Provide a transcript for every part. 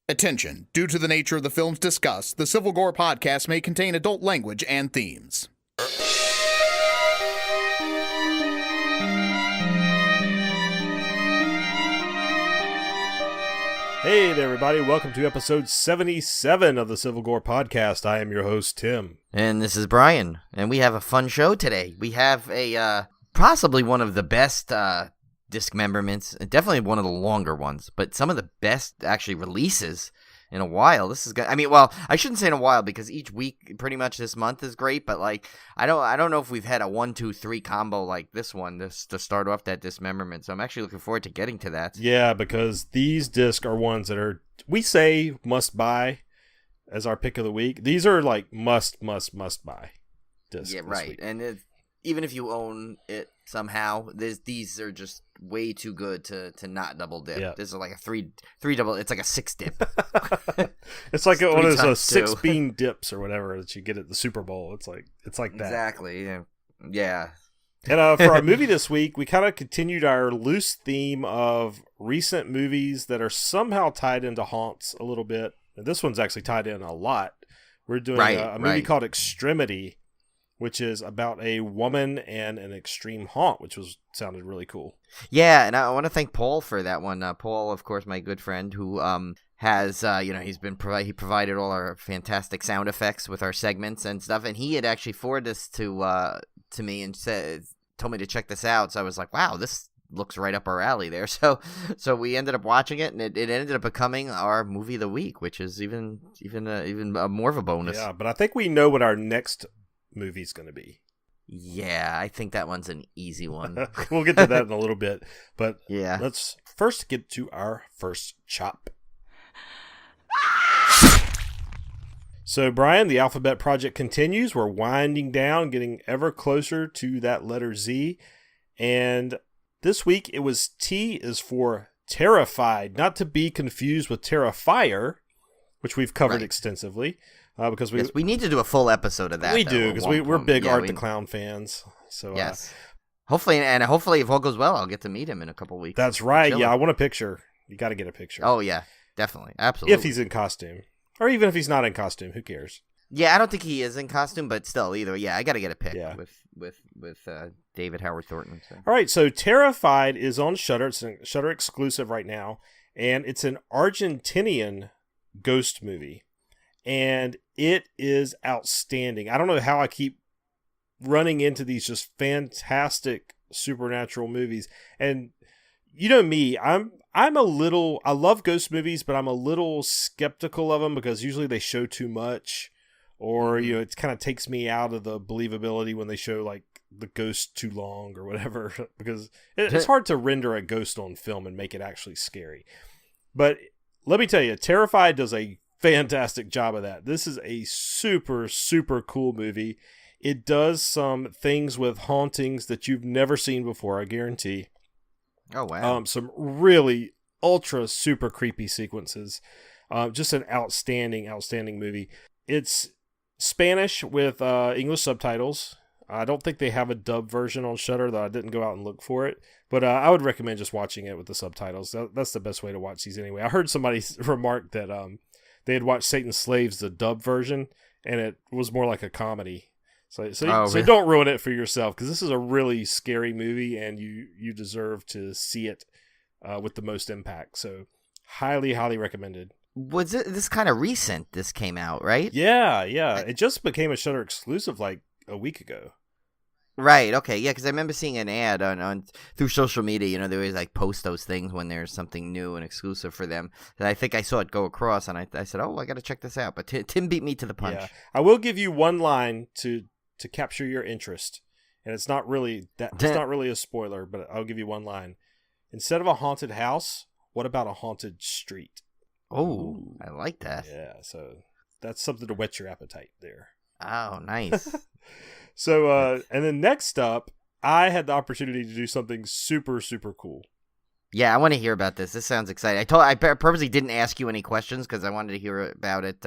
Attention. Due to the nature of the films discussed, the Civil Gore podcast may contain adult language and themes. Hey there, everybody. Welcome to episode 77 of the Civil Gore podcast. I am your host, Tim. And this is Brian. And we have a fun show today. We have a possibly one of the best dismemberments, definitely one of the longer ones, but some of the best actually releases in a while. This is good. I mean, well, I shouldn't say in a while because each week pretty much this month is great, but like I don't know if we've had a 1, 2, 3 combo like this one to start off that dismemberment. So I'm actually looking forward to getting to that. Yeah, because these discs are ones that are, we say must buy as our pick of the week. These are like must buy discs. Yeah, right. Week. And even if you own it somehow, these are just way too good to not double dip. Yeah. This is like a three double. It's like a 6 dip. It's like one of those 6 bean dips or whatever that you get at the Super Bowl. It's like that. Exactly. Yeah. And for our movie this week, we kind of continued our loose theme of recent movies that are somehow tied into haunts a little bit. And this one's actually tied in a lot. We're doing a movie called Extremity, which is about a woman and an extreme haunt, which sounded really cool. Yeah, and I want to thank Paul for that one. Paul, of course, my good friend, who has he provided all our fantastic sound effects with our segments and stuff, and he had actually forwarded this to me and told me to check this out. So I was like, wow, this looks right up our alley there. So we ended up watching it, and it ended up becoming our movie of the week, which is even more of a bonus. Yeah, but I think we know what our next movie's going to be. Yeah, I think that one's an easy one. We'll get to that in a little bit, but yeah, let's first get to our first chop. So, Brian, the Alphabet Project continues. We're winding down, getting ever closer to that letter Z, and this week it was T is for Terrified, not to be confused with Terrifier, which we've covered extensively. Because we need to do a full episode of that. We do, because we're big Art the Clown fans. So yes, hopefully if all goes well, I'll get to meet him in a couple weeks. That's right. Yeah, I want a picture. You got to get a picture. Oh yeah, definitely, absolutely. If he's in costume, or even if he's not in costume, who cares? Yeah, I don't think he is in costume, but still, either. Yeah, I got to get a pic with David Howard Thornton. So. All right, so Terrified is on Shudder. It's a Shudder exclusive right now, and it's an Argentinian ghost movie. And it is outstanding. I don't know how I keep running into these just fantastic supernatural movies. And you know me, I love ghost movies, but I'm a little skeptical of them because usually they show too much, or it kind of takes me out of the believability when they show like the ghost too long or whatever, because it's hard to render a ghost on film and make it actually scary. But let me tell you, Terrified does a fantastic job of that. This is a super, super cool movie. It does some things with hauntings that you've never seen before, I guarantee. Oh, wow. Some really ultra super creepy sequences. Just an outstanding movie. It's Spanish with English subtitles. I don't think they have a dub version on Shudder, though I didn't go out and look for it. But I would recommend just watching it with the subtitles. That's the best way to watch these anyway. I heard somebody remark that they had watched Satan's Slaves, the dub version, and it was more like a comedy. So don't ruin it for yourself, because this is a really scary movie, and you deserve to see it with the most impact. So highly, highly recommended. Was this kind of recent? This came out, right? Yeah. It just became a Shudder exclusive like a week ago. Right. Okay. Yeah. Because I remember seeing an ad on through social media. They always like post those things when there's something new and exclusive for them. And I think I saw it go across, and I said, "Oh, I got to check this out." But Tim beat me to the punch. Yeah. I will give you one line to capture your interest, and it's not really a spoiler, but I'll give you one line. Instead of a haunted house, what about a haunted street? Oh, I like that. Yeah. So that's something to whet your appetite there. Oh, nice. So, and then next up, I had the opportunity to do something super, super cool. Yeah, I want to hear about this. This sounds exciting. I purposely didn't ask you any questions because I wanted to hear about it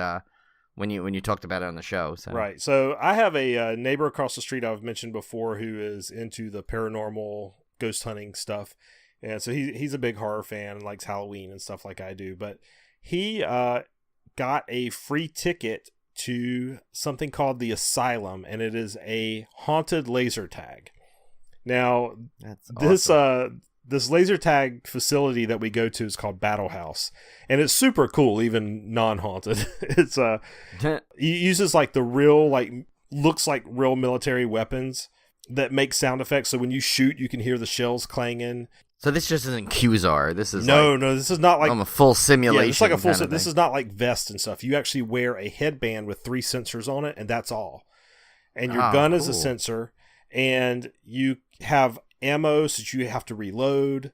when you talked about it on the show. So. Right. So I have a neighbor across the street I've mentioned before who is into the paranormal ghost hunting stuff. And so he's a big horror fan and likes Halloween and stuff like I do. But he got a free ticket to something called the Asylum, and it is a haunted laser tag. Now, That's awesome. This laser tag facility that we go to is called Battle House, and it's super cool, even non-haunted. It's it uses like the real, like, looks like real military weapons that make sound effects. So when you shoot, you can hear the shells clanging. So this just isn't QZAR. This is no, this is not like a full simulation. Yeah, it's like a full. This is not like vest and stuff. You actually wear a headband with 3 sensors on it, and that's all. And your gun is a sensor, and you have ammo, so you have to reload,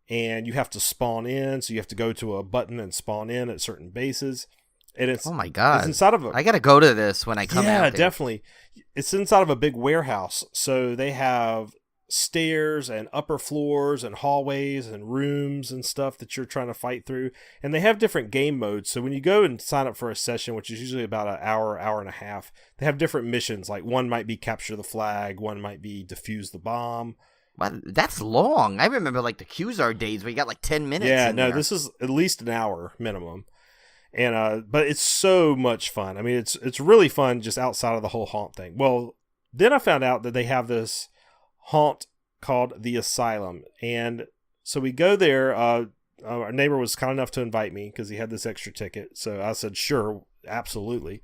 and you have to spawn in, so you have to go to a button and spawn in at certain bases. And it's, oh my god! It's inside of I gotta go to this when I come out. Yeah, definitely. It's inside of a big warehouse, so they have stairs and upper floors and hallways and rooms and stuff that you're trying to fight through. And they have different game modes. So when you go and sign up for a session, which is usually about an hour, hour and a half, they have different missions. Like one might be capture the flag, one might be defuse the bomb. Wow, that's long. I remember like the QZAR days where you got like 10 minutes. Yeah, in no, there. this is at least an hour minimum. And but it's so much fun. I mean, it's really fun just outside of the whole haunt thing. Well, then I found out that they have this haunt called the Asylum, and so we go there. Our neighbor was kind enough to invite me because he had this extra ticket, so I said sure, absolutely.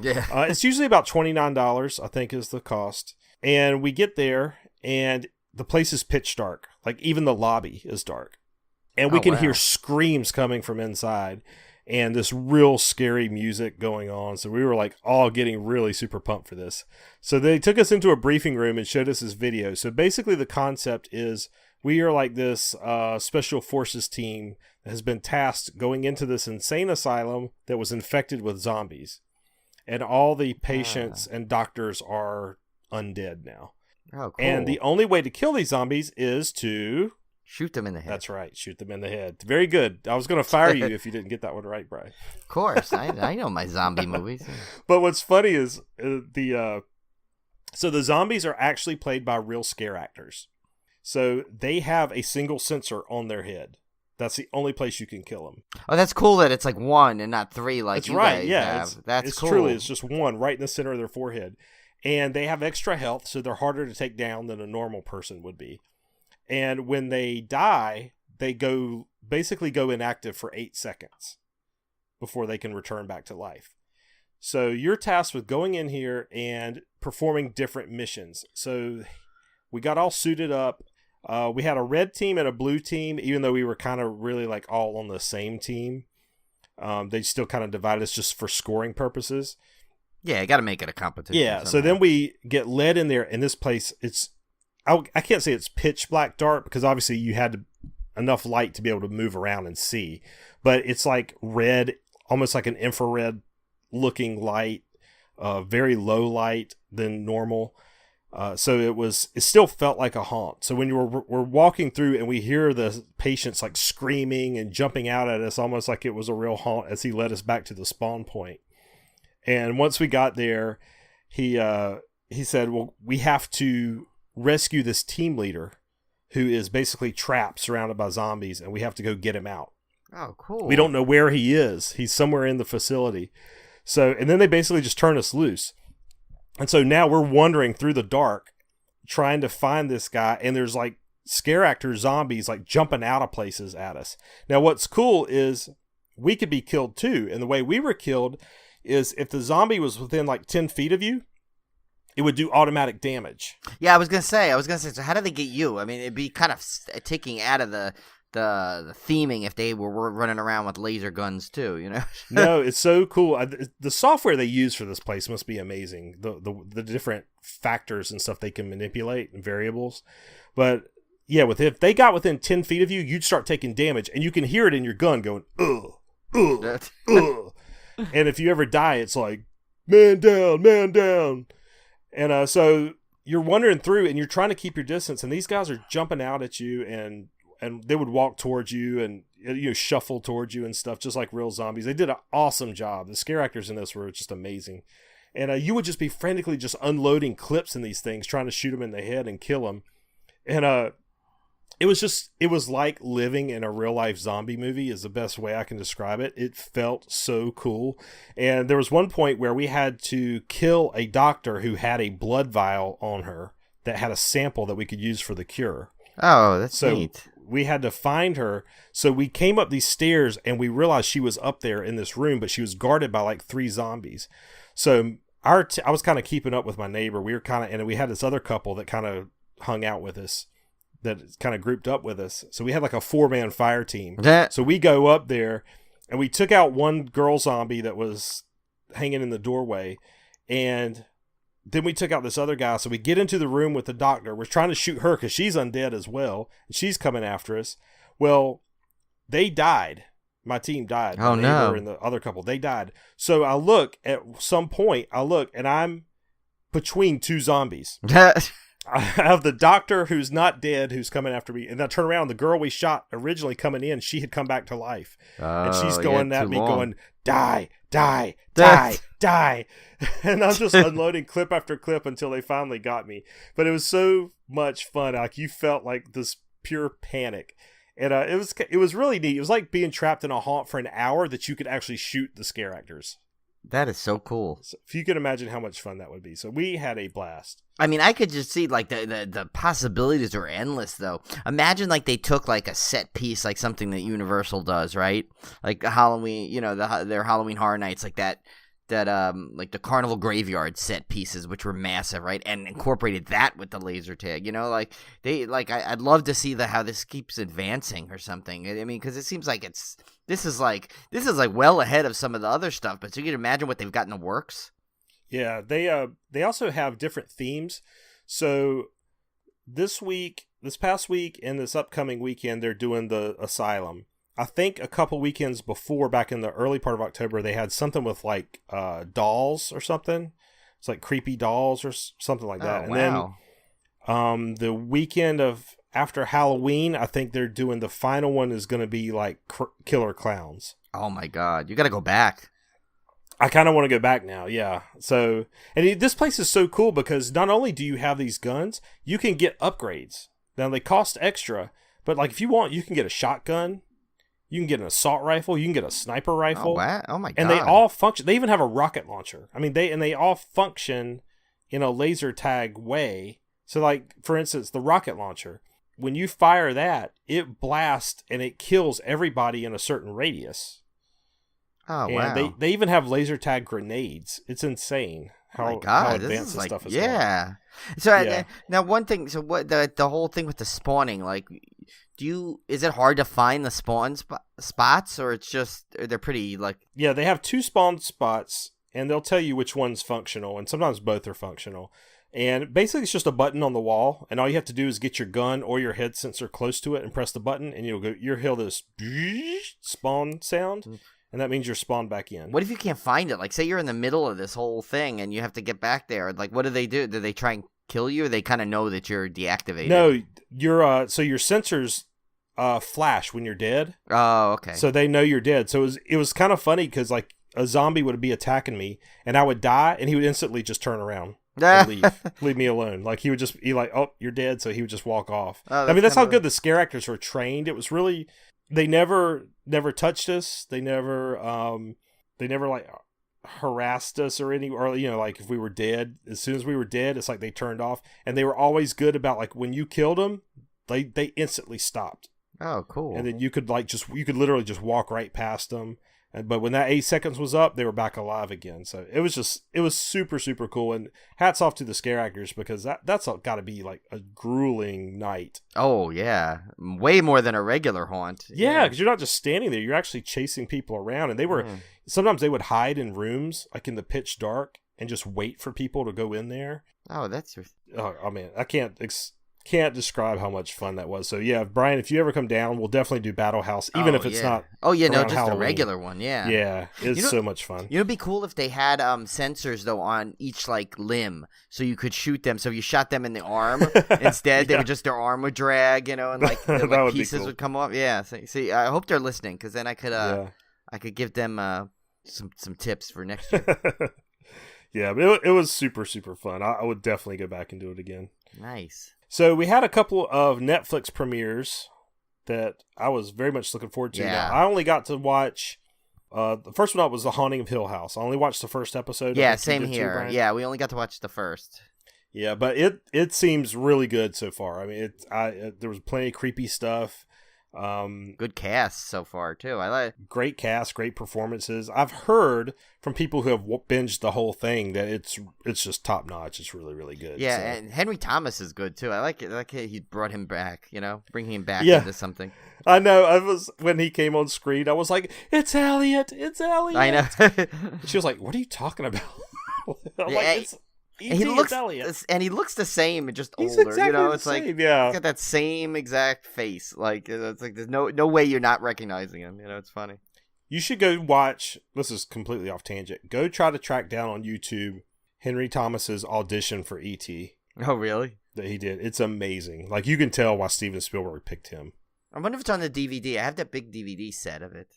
Yeah. It's usually about $29, I think, is the cost. And we get there, and the place is pitch dark. Like even the lobby is dark, and we can hear screams coming from inside. And this real scary music going on. So we were like all getting really super pumped for this. So they took us into a briefing room and showed us this video. So basically the concept is we are like this special forces team that has been tasked going into this insane asylum that was infected with zombies. And all the patients and doctors are undead now. Oh, cool. And the only way to kill these zombies is to... shoot them in the head. That's right. Shoot them in the head. Very good. I was going to fire you if you didn't get that one right, Brian. Of course. I know my zombie movies. But what's funny is so the zombies are actually played by real scare actors. So they have a single sensor on their head. That's the only place you can kill them. Oh, that's cool that it's like 1 and not 3 like that's you right. guys Yeah, have. That's cool. Truly, it's just 1 right in the center of their forehead. And they have extra health, so they're harder to take down than a normal person would be. And when they die, they basically go inactive for 8 seconds before they can return back to life. So you're tasked with going in here and performing different missions. So we got all suited up. We had a red team and a blue team, even though we were kind of really like all on the same team. They still kind of divided us just for scoring purposes. Yeah, you got to make it a competition. Yeah, somehow. so then we get led in there, and this place, I can't say it's pitch black dark because obviously you had enough light to be able to move around and see, but it's like red, almost like an infrared looking light, very low light than normal. So it still felt like a haunt. So when we're walking through and we hear the patients like screaming and jumping out at us, almost like it was a real haunt as he led us back to the spawn point. And once we got there, he said, well, we have to rescue this team leader who is basically trapped, surrounded by zombies, and we have to go get him out. Oh, cool. We don't know where he is. He's somewhere in the facility. So, and then they basically just turn us loose. And so now we're wandering through the dark trying to find this guy, and there's like scare actor zombies like jumping out of places at us. Now what's cool is we could be killed too, and the way we were killed is if the zombie was within like 10 feet of you, it would do automatic damage. Yeah, I was gonna say. So how did they get you? I mean, it'd be kind of taking out of the theming if they were running around with laser guns too. You know? No, it's so cool. The software they use for this place must be amazing. The different factors and stuff they can manipulate and variables. But yeah, if they got within 10 feet of you, you'd start taking damage, and you can hear it in your gun going ugh, ugh, ugh. And if you ever die, it's like man down, man down. And so you're wandering through and you're trying to keep your distance, and these guys are jumping out at you, and they would walk towards you and shuffle towards you and stuff, just like real zombies. They did an awesome job. The scare actors in this were just amazing. And you would just be frantically just unloading clips in these things, trying to shoot them in the head and kill them. And it was like living in a real life zombie movie is the best way I can describe it. It felt so cool. And there was one point where we had to kill a doctor who had a blood vial on her that had a sample that we could use for the cure. Oh, that's neat. We had to find her. So we came up these stairs and we realized she was up there in this room, but she was guarded by like 3 zombies. So I was kind of keeping up with my neighbor. We were and we had this other couple that kind of hung out with us, that kind of grouped up with us. So we had like a 4-man fire team. So we go up there and we took out one girl zombie that was hanging in the doorway. And then we took out this other guy. So we get into the room with the doctor. We're trying to shoot her because she's undead as well. And she's coming after us. Well, they died. My team died. Oh, no. And the other couple, they died. So I look at some point, and I'm between 2 zombies. I have the doctor who's not dead, who's coming after me. And I turn around, the girl we shot originally coming in, she had come back to life. And she's going at me going, die, die, die, die. And I'm just unloading clip after clip until they finally got me. But it was so much fun. Like, you felt like this pure panic. And it was really neat. It was like being trapped in a haunt for an hour that you could actually shoot the scare actors. That is so cool. So if you could imagine how much fun that would be. So we had a blast. I mean, I could just see like the possibilities are endless though. Imagine like they took like a set piece, like something that Universal does, right? Like Halloween, their Halloween Horror Nights, like that like the Carnival Graveyard set pieces, which were massive, right? And incorporated that with the laser tag, like I'd love to see how this keeps advancing or something. I mean, because it seems like this is like well ahead of some of the other stuff, but so you can imagine what they've got in the works. Yeah, they also have different themes. So this past week, and this upcoming weekend, they're doing the Asylum. I think a couple weekends before, back in the early part of October, they had something with like dolls or something. It's like creepy dolls or something like that. Oh, and wow. then the weekend of after Halloween, I think they're doing the final one is going to be like killer clowns. Oh my God, you got to go back. I kind of want to go back now, yeah. So, and this place is so cool because not only do you have these guns, you can get upgrades. Now, they cost extra, but like if you want, you can get a shotgun, you can get an assault rifle, you can get a sniper rifle. Oh, wow. Oh my God. And they all function. They even have a rocket launcher. I mean, they all function in a laser tag way. So, like, for instance, the rocket launcher, when you fire that, it blasts and it kills everybody in a certain radius. Oh, and wow. they even have laser tag grenades. It's insane how advanced this stuff is. Yeah. Going. So now one thing. So what the whole thing with the spawning? Like, is it hard to find the spawn spots, or it's just they're pretty like? Yeah, they have 2 spawn spots, and they'll tell you which one's functional, and sometimes both are functional. And basically, it's just a button on the wall, and all you have to do is get your gun or your head sensor close to it and press the button, and you'll hear this spawn sound. And that means you're spawned back in. What if you can't find it? Like, say you're in the middle of this whole thing and you have to get back there. Like, what do they do? Do they try and kill you, or they kind of know that you're deactivated? No, your sensors flash when you're dead. Oh, okay. So they know you're dead. So it was kind of funny because like a zombie would be attacking me and I would die and he would instantly just turn around and leave me alone. Like he would just be like, "Oh, you're dead," so he would just walk off. Oh, I mean, that's how good the scare actors were trained. It was really. They never touched us. They never like harassed us or like if we were dead. As soon as we were dead, it's like they turned off. And they were always good about like when you killed them, they instantly stopped. Oh, cool. And then you could literally just walk right past them. But when that 8 seconds was up, they were back alive again. So it was super, super cool. And hats off to the scare actors because that's got to be like a grueling night. Oh, yeah. Way more than a regular haunt. Yeah, because you're not just standing there. You're actually chasing people around. And sometimes they would hide in rooms, like in the pitch dark, and just wait for people to go in there. Oh, that's... Oh, man, I can't describe how much fun that was. So yeah, Brian, if you ever come down, we'll definitely do Battle House, even if it's not. Oh yeah, no, just Halloween. a regular one. Yeah. Yeah, it's so much fun. It'd be cool if they had sensors though on each like limb, so you could shoot them. So if you shot them in the arm instead, they would just their arm would drag, and like pieces would come off. Yeah. See, I hope they're listening because then I could give them some tips for next year. Yeah, but it was super, super fun. I would definitely go back and do it again. Nice. So we had a couple of Netflix premieres that I was very much looking forward to. Yeah. Now, I only got to watch the first one was The Haunting of Hill House. I only watched the first episode. Yeah, same here. Yeah, we only got to watch the first. Yeah, but it seems really good so far. I mean, there was plenty of creepy stuff. Good cast so far too. I like great cast, great performances. I've heard from people who have binged the whole thing that it's just top notch. It's really, really good. Yeah, so. and Henry Thomas is good too. I like it. He brought him back. Bringing him back Yeah. into something. I know. When he came on screen, I was like, "It's Elliot! It's Elliot!" I know. She was like, "What are you talking about?" I'm Yeah, like, "It's E.T. he looks Elliot." and he looks the same, just He's older. exactly It's the like same, yeah. he's got that same exact face. Like it's like there's no way you're not recognizing him. It's funny. You should go watch. This is completely off tangent. Go try to track down on YouTube Henry Thomas's audition for E.T. Oh, really? that he did. It's amazing. Like, you can tell why Steven Spielberg picked him. I wonder if it's on the DVD. I have that big DVD set of it.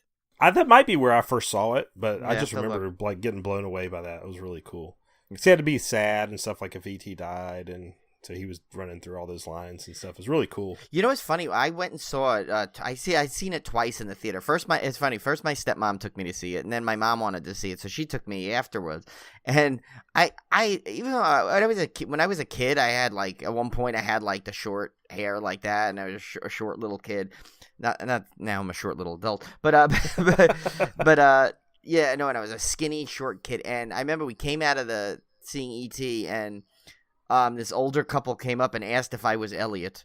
That might be where I first saw it, but Yeah, I just remember like getting blown away by that. It was really cool. Because he had to be sad and stuff, like if E.T. died, and so he was running through all those lines and stuff. It was really cool. You know what's funny? I went and saw it. I'd seen it twice in the theater. It's funny. First, my stepmom took me to see it, and then my mom wanted to see it, so she took me afterwards. And I even though when I was a kid, I had like at one point I had like the short hair like that, and I was a short little kid. Not now. I'm a short little adult, but yeah, no, and I was a skinny short kid, and I remember we came out of the seeing E.T. and this older couple came up and asked if I was Elliot.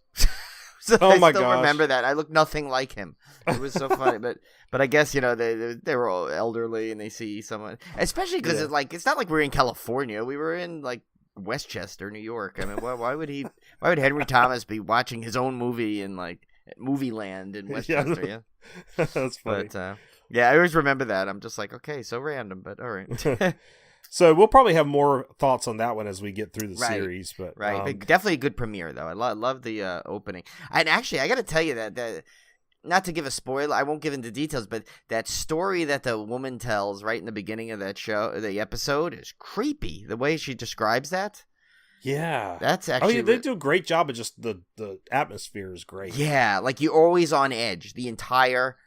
So Oh my I still gosh. remember that. I looked nothing like him. It was so funny, but I guess they were all elderly and they see someone, especially because it's not like we're in California. We were in like Westchester, New York. I mean, why would Henry Thomas be watching his own movie in like Movie Land in Westchester? Yeah, That's funny. but yeah, I always remember that. I'm just like, okay, so random, but all right. So we'll probably have more thoughts on that one as we get through the Right. series. But But definitely a good premiere, though. I love the opening. And actually, I got to tell you that not to give a spoiler, I won't give into details, but that story that the woman tells right in the beginning of that show, the episode, is creepy. The way she describes that. yeah, That's actually... they do a great job of just the atmosphere is great. Yeah, like you're always on edge. The entire...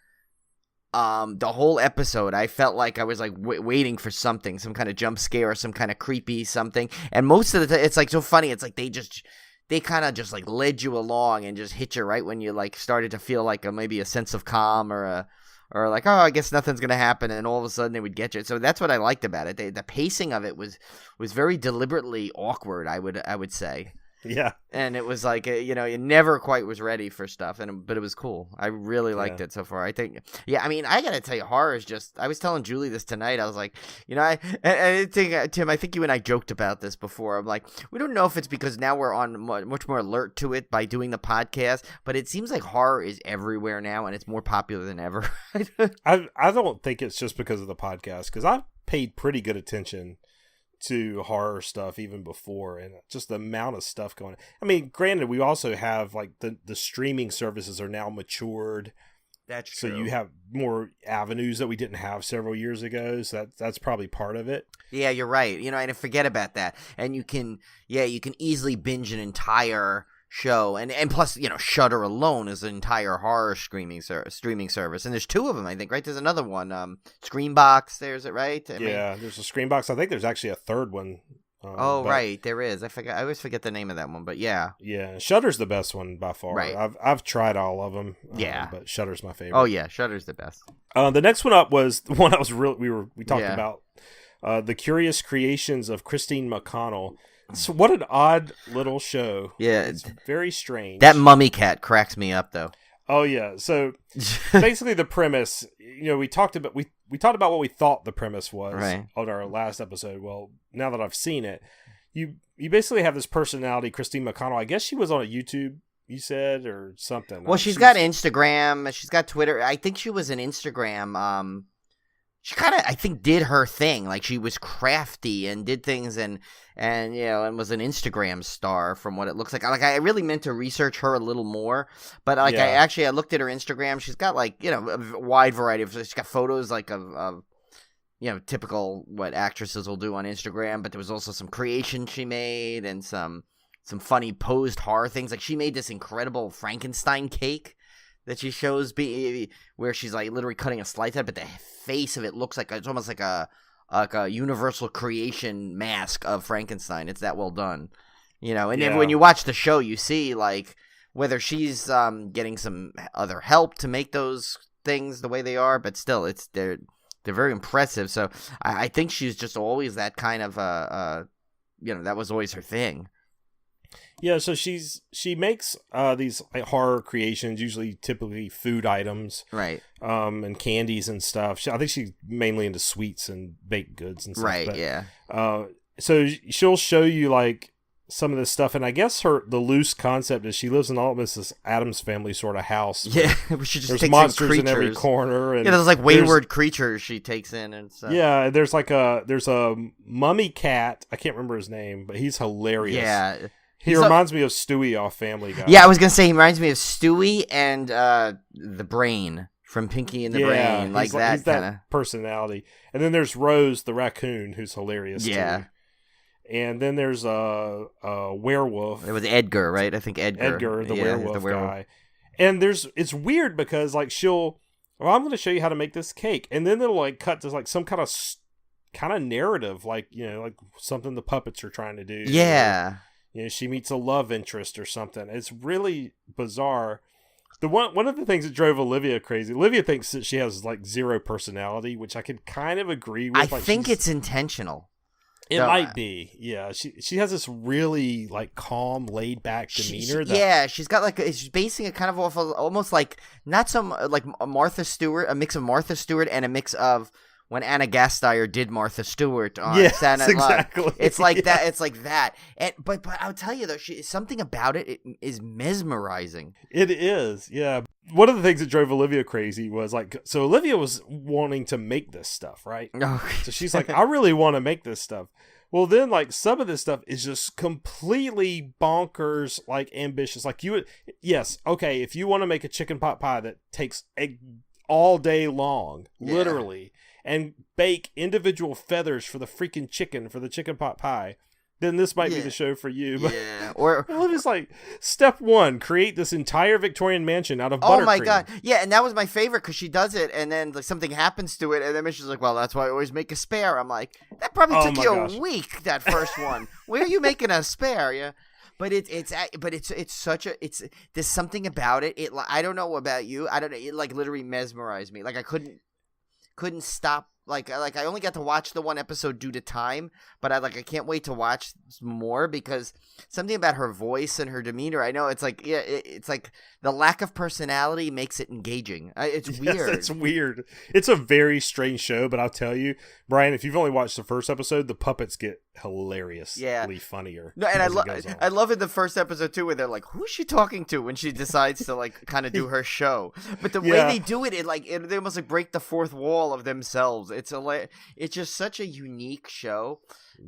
the whole episode, I felt like I was like waiting for something, some kind of jump scare or some kind of creepy something. And most of the time, it's like so funny. It's like they kind of just like led you along and just hit you right when you like started to feel like maybe a sense of calm or like, oh, I guess nothing's gonna happen, and all of a sudden they would get you. So that's what I liked about it. The pacing of it was very deliberately awkward. I would say. Yeah. And it was like, it never quite was ready for stuff, but it was cool. I really liked it so far. I think, I mean, I got to tell you, horror is just, I was telling Julie this tonight. I was like, I think, Tim, I think you and I joked about this before. I'm like, we don't know if it's because now we're on much more alert to it by doing the podcast, but it seems like horror is everywhere now and it's more popular than ever. I don't think it's just because of the podcast, because I've paid pretty good attention to horror stuff even before, and just the amount of stuff going on. I mean, granted, we also have like the streaming services are now matured. That's true. So you have more avenues that we didn't have several years ago. So that's probably part of it. Yeah, you're right. And forget about that. And you can easily binge an entire show, and plus, Shudder alone is an entire horror streaming service, and there's two of them, I think, right? There's another one, Screenbox. There's it, right? There's a Screenbox. I think there's actually a third one. Right, there is. I always forget the name of that one, but yeah. Shudder's the best one by far. Right. I've tried all of them. Yeah, but Shudder's my favorite. Oh yeah, Shudder's the best. The next one up was the one I was we talked about, The Curious Creations of Christine McConnell. So what an odd little show. Yeah. It's very strange. That mummy cat cracks me up, though. Oh, yeah. So basically the premise, we talked about what we thought the premise was on our last episode. Well, now that I've seen it, you basically have this personality, Christine McConnell. I guess she was on a YouTube, you said, or something. Well, she's got Instagram. She's got Twitter. I think she was an Instagram. She kind of, I think, did her thing. Like, she was crafty and did things and was an Instagram star from what it looks like. Like, I really meant to research her a little more. But, like, I looked at her Instagram. She's got, like, a wide variety of, she's got photos, like, of typical what actresses will do on Instagram. But there was also some creation she made and some some funny posed horror things. Like, she made this incredible Frankenstein cake that she shows where she's like literally cutting a slice out, but the face of it looks like it's almost like a universal creation mask of Frankenstein. It's that well done, And then when you watch the show, you see like whether she's getting some other help to make those things the way they are, but still, they're very impressive. So I think she's just always that kind of that was always her thing. Yeah, so she makes these horror creations, typically food items, right? And candies and stuff. I think she's mainly into sweets and baked goods and stuff. Right. But, yeah. So she'll show you like some of this stuff, and I guess the loose concept is she lives in almost this Addams Family sort of house. Yeah, she just there's takes monsters in in every corner. And there's like wayward creatures she takes in and stuff. Yeah, there's a mummy cat. I can't remember his name, but he's hilarious. Yeah. He reminds me of Stewie off Family Guy. Yeah, I was going to say he reminds me of Stewie and the Brain from Pinky and the Brain. Like that he's kind of personality. And then there's Rose the raccoon, who's hilarious too. And then there's a werewolf. It was Edgar, right? I think Edgar, the werewolf guy. And it's weird because like I'm going to show you how to make this cake. And then it'll like cut to like some kind of narrative, like, like something the puppets are trying to do. Yeah. She meets a love interest or something. It's really bizarre. One of the things that drove Olivia crazy. Olivia thinks that she has like zero personality, which I could kind of agree with. I think it's intentional. It might be. Yeah, she has this really like calm, laid back demeanor. She's got like she's basing it kind of off of almost like not some like Martha Stewart, a mix of Martha Stewart and a mix of when Anna Gasteyer did Martha Stewart on Saturday Night Live. Exactly. It's like that. It's like that. And but I'll tell you though, something about it is mesmerizing. It is. Yeah. One of the things that drove Olivia crazy was like, so Olivia was wanting to make this stuff, right? Okay. So she's like, I really want to make this stuff. Well, then like some of this stuff is just completely bonkers, like ambitious. Like yes, okay, if you want to make a chicken pot pie that takes all day long, literally, and bake individual feathers for the freaking chicken for the chicken pot pie, then this might be the show for you. But or it's like step one: create this entire Victorian mansion out of buttercream. Oh my god, yeah, and that was my favorite because she does it, and then like something happens to it, and then she's like, "Well, that's why I always make a spare." I'm like, that probably took you a week. That first one, where are you making a spare? Yeah. But it's such a there's something about it. I don't know about you. I don't know. It like literally mesmerized me. Like I couldn't stop. Like I only got to watch the one episode due to time, but I can't wait to watch more because something about her voice and her demeanor. I know it's like it's like the lack of personality makes it engaging. It's weird. Yes, it's weird. It's a very strange show, but I'll tell you, Brian, if you've only watched the first episode, the puppets get hilariously funnier. No, and I love in the first episode too, where they're like, "Who's she talking to?" when she decides to like kind of do her show. But the way they do it, they almost like break the fourth wall of themselves. It's just such a unique show,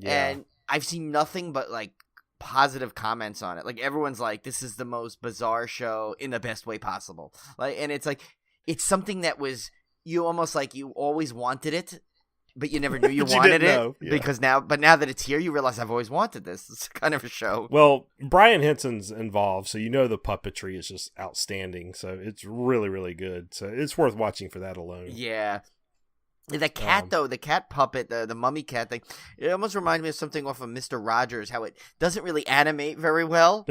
and I've seen nothing but like positive comments on it. Like everyone's like, "This is the most bizarre show in the best way possible." Like, and it's like it's something that was you almost like you always wanted it. But you never knew you wanted it because now that it's here, you realize I've always wanted this. It's kind of a show. Well, Brian Henson's involved, so the puppetry is just outstanding. So it's really, really good. So it's worth watching for that alone. Yeah. The cat, though, the cat puppet, the mummy cat thing, it almost reminds me of something off of Mr. Rogers, how it doesn't really animate very well,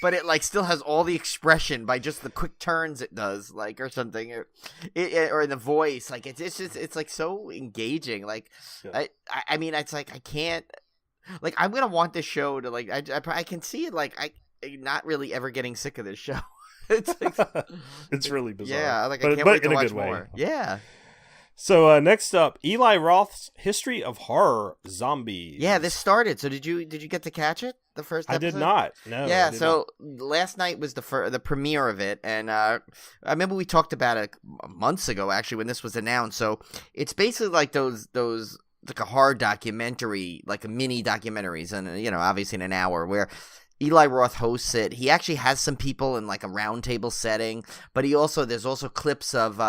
but it, like, still has all the expression by just the quick turns it does, like, or something, or in the voice. Like, it's like, so engaging. Like, I mean, it's like, I can't, like, I'm going to want this show to, like, I can see it, like, I'm not really ever getting sick of this show. It's like, it's really bizarre. Yeah, like, I can't wait to watch more. Yeah. So next up, Eli Roth's History of Horror Zombies. Yeah, this started. So did you get to catch it? The first episode? I did not. No. Yeah, so last night was the premiere of it, and I remember we talked about it months ago actually when this was announced. So it's basically like those like a horror documentary, like a mini documentaries, and obviously in an hour where Eli Roth hosts it. He actually has some people in like a roundtable setting, but there's also clips of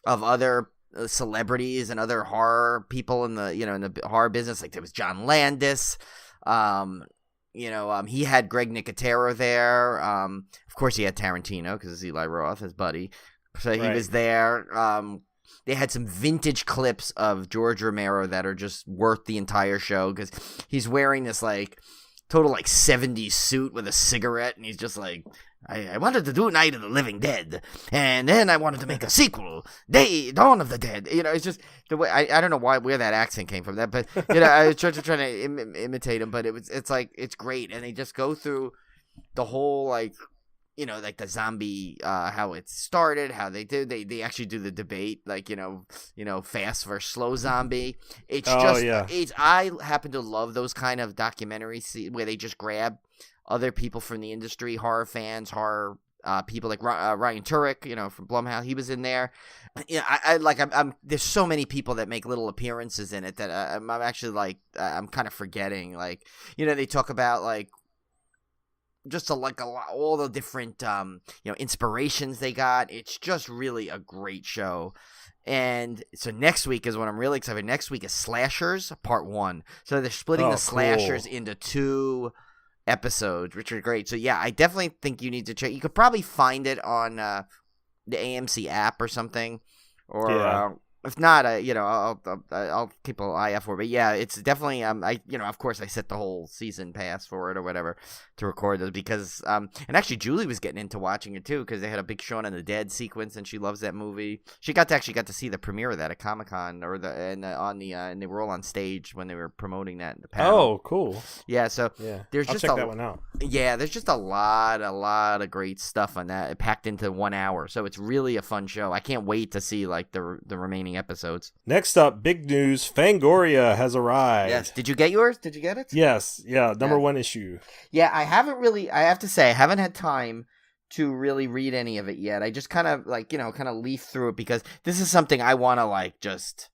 other celebrities and other horror people in the in the horror business. Like there was John Landis, he had Greg Nicotero there. Of course, he had Tarantino because it's Eli Roth, his buddy. So he was there. They had some vintage clips of George Romero that are just worth the entire show because he's wearing this total 70s suit with a cigarette, and he's just like, I wanted to do Night of the Living Dead, and then I wanted to make a sequel, Dawn of the Dead. It's just the way I don't know where that accent came from. That, but I was trying to imitate him, but it's great, and they just go through the whole the zombie, how it started, how they did. They actually do the debate, fast versus slow zombie. It's I happen to love those kind of documentaries where they just grab other people from the industry, horror fans, horror people like Ryan Turek, from Blumhouse. He was in there. I'm there's so many people that make little appearances in it that I'm actually I'm kind of forgetting. They talk about just a lot, all the different inspirations they got. It's just really a great show. And so next week is what I'm really excited. Next week is Slashers Part 1. So they're splitting the Slashers into 2 episodes, which are great. So yeah, I definitely think you need to check. You could probably find it on the AMC app or something, or if not, I'll keep an eye out for it. But yeah, it's definitely of course I set the whole season pass for it or whatever to record this because and actually Julie was getting into watching it too because they had a big Shaun of the Dead sequence and she loves that movie. She got to see the premiere of that at Comic-Con and they were all on stage when they were promoting that in the panel. Oh, cool. Yeah, so there's I'll just check that one out. Yeah, there's just a lot of great stuff on that packed into 1 hour. So it's really a fun show. I can't wait to see the remaining episodes. Next up, big news. Fangoria has arrived. Yes. Did you get yours? Did you get it? Yes. Yeah. Number 1 issue. Yeah, I have to say, I haven't had time to really read any of it yet. I just kind of leaf through it because this is something I want to just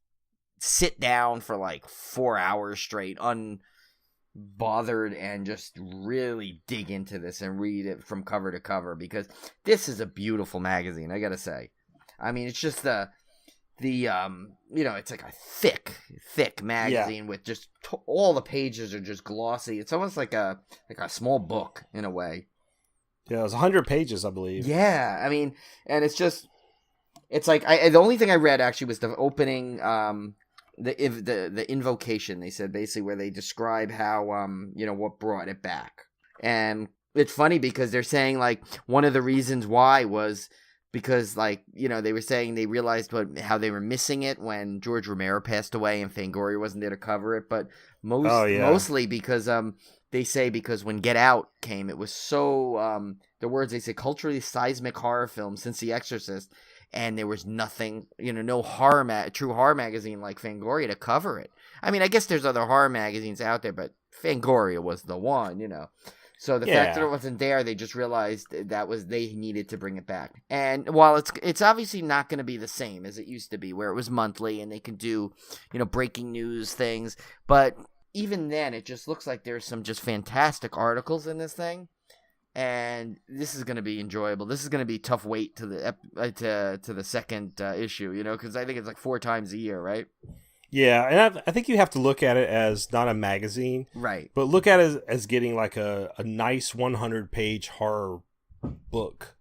sit down for 4 hours straight, unbothered, and just really dig into this and read it from cover to cover because this is a beautiful magazine, I gotta say. I mean, it's just it's like a thick magazine with just all the pages are just glossy. It's almost like a small book in a way. Yeah, it was 100 pages, I believe. Yeah, I mean, and it's the only thing I read actually was the opening, the invocation. They said basically where they describe how what brought it back, and it's funny because they're saying one of the reasons why was because they were saying they realized how they were missing it when George Romero passed away and Fangoria wasn't there to cover it, but mostly because they say because when Get Out came, it was so the words they say culturally seismic horror film since The Exorcist, and there was nothing, no true horror magazine like Fangoria to cover it. I mean, I guess there's other horror magazines out there, but Fangoria was the one, So the fact that it wasn't there, they just realized they needed to bring it back. And while it's obviously not going to be the same as it used to be, where it was monthly and they can do, breaking news things, but even then, it just looks like there's some just fantastic articles in this thing, and this is going to be enjoyable. This is going to be tough wait to the second issue, because I think it's 4 times a year, right? Yeah, and I think you have to look at it as not a magazine, right? But look at it as getting a nice 100-page horror book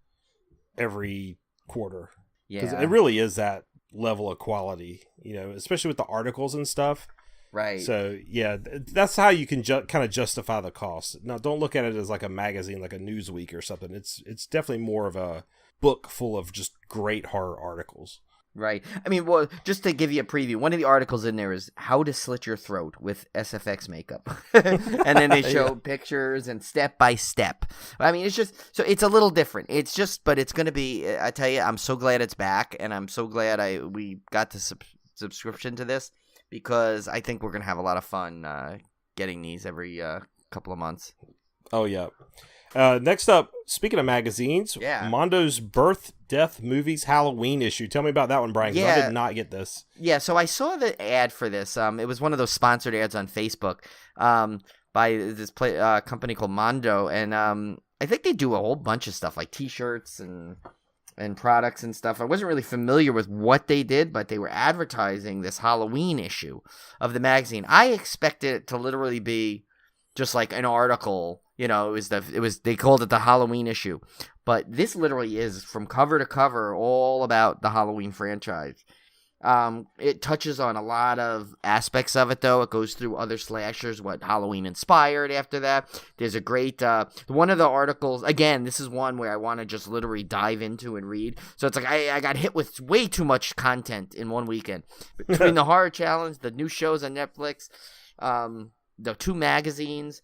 every quarter. Yeah, because it really is that level of quality, especially with the articles and stuff. Right. So yeah, that's how you can kind of justify the cost. Now, don't look at it as a magazine, like a Newsweek or something. It's definitely more of a book full of just great horror articles. Right. I mean, well, just to give you a preview, one of the articles in there is how to slit your throat with SFX makeup. And then they show pictures and step by step. I mean, it's just, so it's a little different. It's just, but it's going to be, I tell you, I'm so glad it's back. And I'm so glad we got the subscription to this because I think we're going to have a lot of fun getting these every couple of months. Oh, yeah. Next up, speaking of magazines, Mondo's Birth, Death, Movies, Halloween issue. Tell me about that one, Brian, because I did not get this. Yeah, so I saw the ad for this. It was one of those sponsored ads on Facebook by this company called Mondo, and I think they do a whole bunch of stuff, like T-shirts and products and stuff. I wasn't really familiar with what they did, but they were advertising this Halloween issue of the magazine. I expected it to literally be just like an article. You know, they called it the Halloween issue, but this literally is from cover to cover all about the Halloween franchise. It touches on a lot of aspects of it, though. It goes through other slashers, what Halloween inspired after that. There's a great, one of the articles, again, this is one where I want to just literally dive into and read. So it's like I got hit with way too much content in one weekend. Between the horror challenge, the new shows on Netflix, the 2 magazines,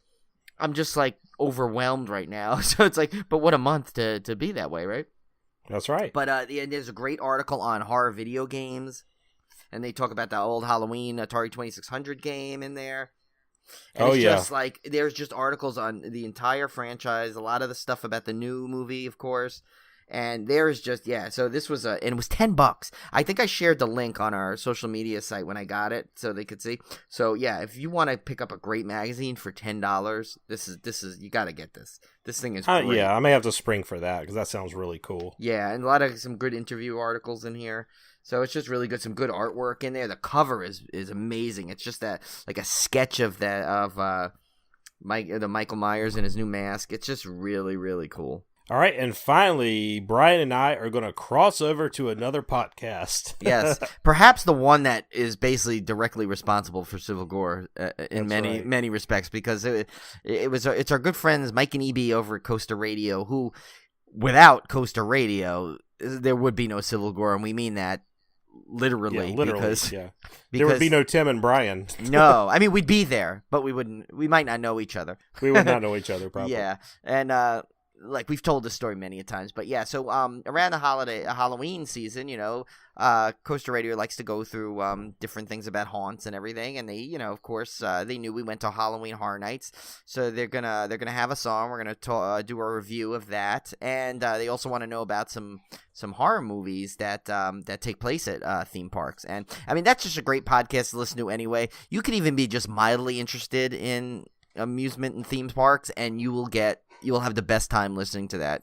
I'm just like overwhelmed right now. So it's like, but what a month to be that way, right? That's right. But and there's a great article on horror video games, and they talk about the old Halloween Atari 2600 game in there. And just like, there's just articles on the entire franchise, a lot of the stuff about the new movie, of course. And there's just, so this was and it was $10. I think I shared the link on our social media site when I got it so they could see. So yeah, if you want to pick up a great magazine for $10, this is you got to get this. This thing is great. Yeah, I may have to spring for that because that sounds really cool. Yeah, and a lot of some good interview articles in here. So it's just really good. Some good artwork in there. The cover is amazing. It's just that, like, a sketch of the Michael Myers in his new mask. It's just really, really cool. All right, and finally, Brian and I are going to cross over to another podcast. Yes, perhaps the one that is basically directly responsible for Civil Gore in many respects, because it's our good friends Mike and EB over at Coaster Radio, who, without Coaster Radio, there would be no Civil Gore, and we mean that literally. Because there would be no Tim and Brian. No, I mean, we'd be there, but we might not know each other. We would not know each other, probably. Yeah, and like, we've told this story many a times, but yeah, so around the Halloween season, Coaster Radio likes to go through different things about haunts and everything, and they, of course, they knew we went to Halloween Horror Nights, so they're gonna have us on. We're gonna do a review of that, and they also want to know about some horror movies that take place at theme parks. And I mean, that's just a great podcast to listen to anyway. You could even be just mildly interested in amusement and theme parks, and you will have the best time listening to that.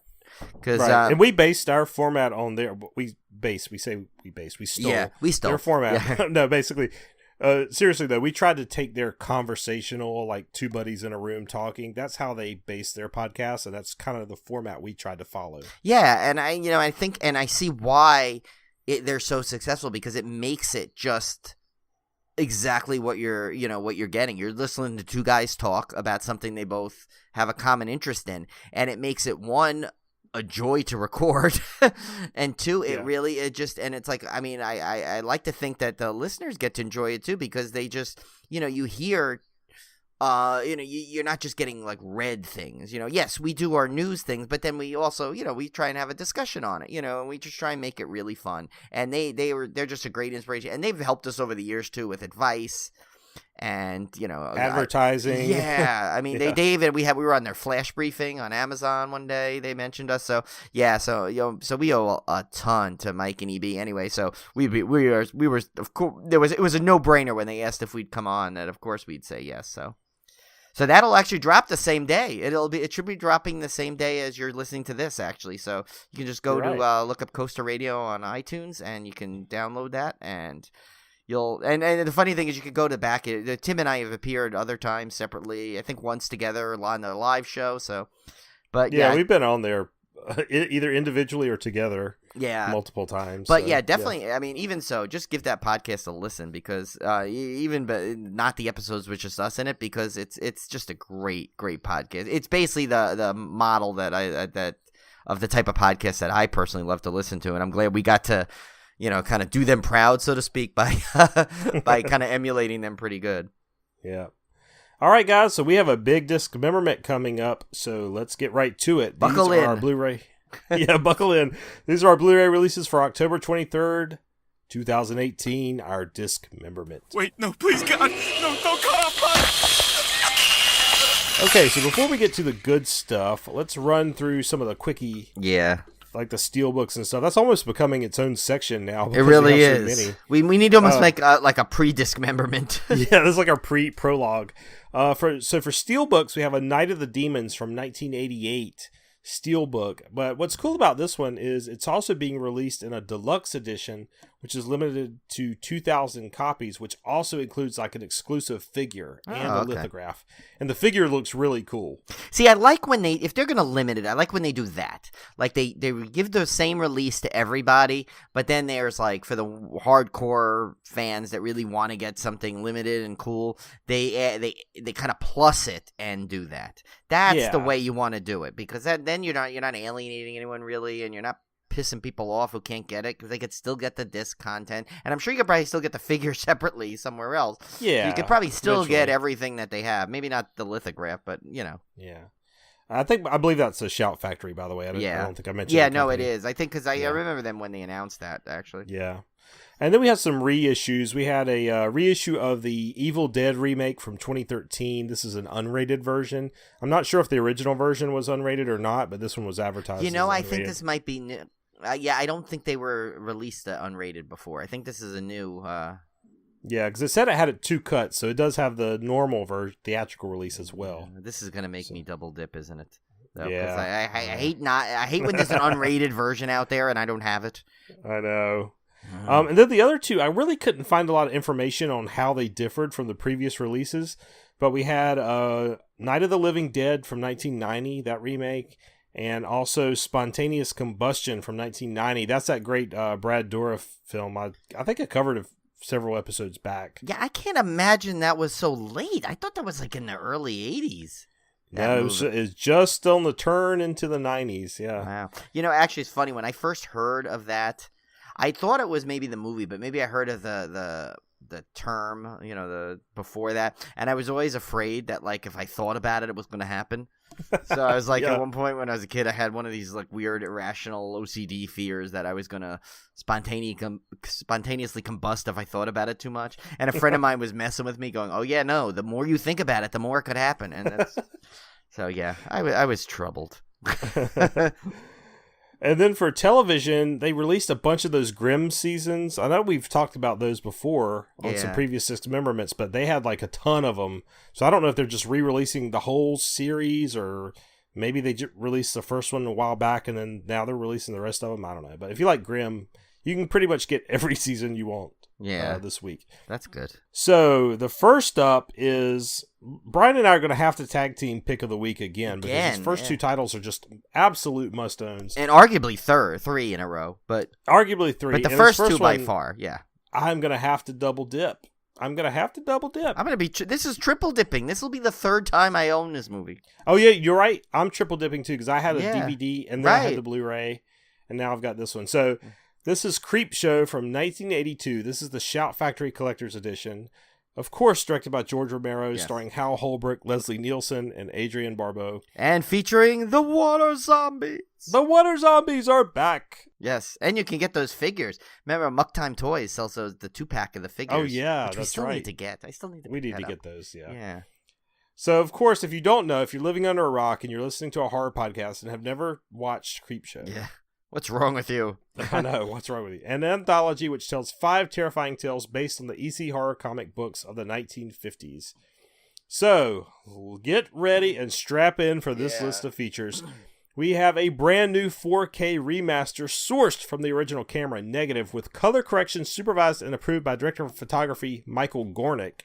Right. And we based our format on their. We stole. Yeah, we stole their format. Yeah. No, basically, seriously though, we tried to take their conversational, like two buddies in a room talking. That's how they base their podcast, and that's kind of the format we tried to follow. Yeah, and I think, and I see why they're so successful, because it makes it just exactly what you're getting. You're listening to two guys talk about something they both have a common interest in, and it makes it, one, a joy to record, and two, and it's like, I mean, I like to think that the listeners get to enjoy it too, because they just, you hear, you're not just getting like read things, yes, we do our news things, but then we also, we try and have a discussion on it, and we just try and make it really fun. And they're just a great inspiration, and they've helped us over the years too with advice and advertising. I mean, they even we were on their flash briefing on Amazon one day. They mentioned us, so we owe a ton to Mike and EB anyway. So we were, of course, it was a no-brainer when they asked if we'd come on, that of course we'd say yes. So that'll actually drop the same day. It should be dropping the same day as you're listening to this, actually. So you can just go to look up Coaster Radio on iTunes, and you can download that, and and the funny thing is, you could go to back. Tim and I have appeared other times separately. I think once together on the live show. So, but yeah, we've been on there either individually or together. Multiple times. But definitely. Yeah. I mean, even so, just give that podcast a listen, because but not the episodes with just us in it, because it's just a great podcast. It's basically the model that of the type of podcast that I personally love to listen to, and I'm glad we got to, kind of do them proud, so to speak, by kind of emulating them pretty good. Yeah. All right, guys. So we have a big dismemberment coming up. So let's get right to it. Buckle in. Our Blu-ray. Buckle in. These are our Blu-ray releases for October 23rd, 2018. Our dismemberment. Wait, no, please, God, no, don't come up. Okay, so before we get to the good stuff, let's run through some of the quickie. Yeah. Like the steel books and stuff. That's almost becoming its own section now. It really is. So we need to almost make like a pre-dismemberment. Yeah, this is like our prologue. For steel books, we have a Night of the Demons from 1988 steel book. But what's cool about this one is it's also being released in a deluxe edition which is limited to 2,000 copies, which also includes like an exclusive figure and a lithograph. And the figure looks really cool. See, I like when if they're going to limit it, I like when they do that. Like they give the same release to everybody, but then there's like for the hardcore fans that really want to get something limited and cool, they kind of plus it and do that. That's the way you want to do it, because then you're not alienating anyone really, and you're not pissing people off who can't get it, because they could still get the disc content, and I'm sure you could probably still get the figure separately somewhere else. Yeah, you could probably still get everything that they have. Maybe not the lithograph, but you know. Yeah, I believe that's a Shout Factory, by the way. I don't think I mentioned. Yeah, no, it is. I think because I remember them when they announced that actually. Yeah. And then we had some reissues. We had a reissue of the Evil Dead remake from 2013. This is an unrated version. I'm not sure if the original version was unrated or not, but this one was advertised. You know, I think this might be new. I don't think they were released unrated before. I think this is a new. Yeah, because it said it had 2 cuts, so it does have the normal theatrical release as well. This is going to make me double dip, isn't it? Though, yeah, I hate when there's an unrated version out there and I don't have it. I know. And then the other 2, I really couldn't find a lot of information on how they differed from the previous releases, but we had Night of the Living Dead from 1990, that remake, and also Spontaneous Combustion from 1990. That's that great Brad Dourif film. I think I covered it several episodes back. Yeah, I can't imagine that was so late. I thought that was like in the early 80s. No, it's just on the turn into the 90s, yeah. Wow. You know, actually, it's funny. When I first heard of that, I thought it was maybe the movie, but maybe I heard of the term, you know, the before that, and I was always afraid that, like, if I thought about it, it was going to happen. So I was like, at one point when I was a kid, I had one of these like weird irrational OCD fears that I was going to spontaneously combust if I thought about it too much. And a friend of mine was messing with me, going, "Oh yeah, no, the more you think about it, the more it could happen." And that's... so yeah, I was troubled. And then for television, they released a bunch of those Grimm seasons. I know we've talked about those before on some previous Dismemberments, but they had like a ton of them. So I don't know if they're just re-releasing the whole series, or maybe they released the first one a while back and then now they're releasing the rest of them. I don't know. But if you like Grimm, you can pretty much get every season you want this week. That's good. So the first up is... Brian and I are going to have to tag team pick of the week again because his first 2 titles are just absolute must-owns. And arguably 3 in a row. But arguably 3. But the first 2 by far, yeah. I'm going to have to double dip. I'm going to be... This is triple dipping. This will be the 3rd time I own this movie. Oh, yeah, you're right. I'm triple dipping, too, because I had a DVD, and then I had the Blu-ray, and now I've got this one. So, this is Creepshow from 1982. This is the Shout Factory Collector's Edition. Of course, directed by George Romero, starring Hal Holbrook, Leslie Nielsen, and Adrienne Barbeau. And featuring the Water Zombies. The Water Zombies are back. Yes, and you can get those figures. Remember, Muck Time Toys sells those, the 2-pack of the figures. Oh, yeah, which that's we still right. need to get. I still need to We need to up. get those, yeah. Yeah. So, of course, if you don't know, if you're living under a rock and you're listening to a horror podcast and have never watched Creepshow. Yeah. What's wrong with you? I know, what's wrong with you? An anthology which tells 5 terrifying tales based on the EC horror comic books of the 1950s. So, get ready and strap in for this list of features. We have a brand new 4K remaster sourced from the original camera negative with color correction supervised and approved by director of photography Michael Gornick.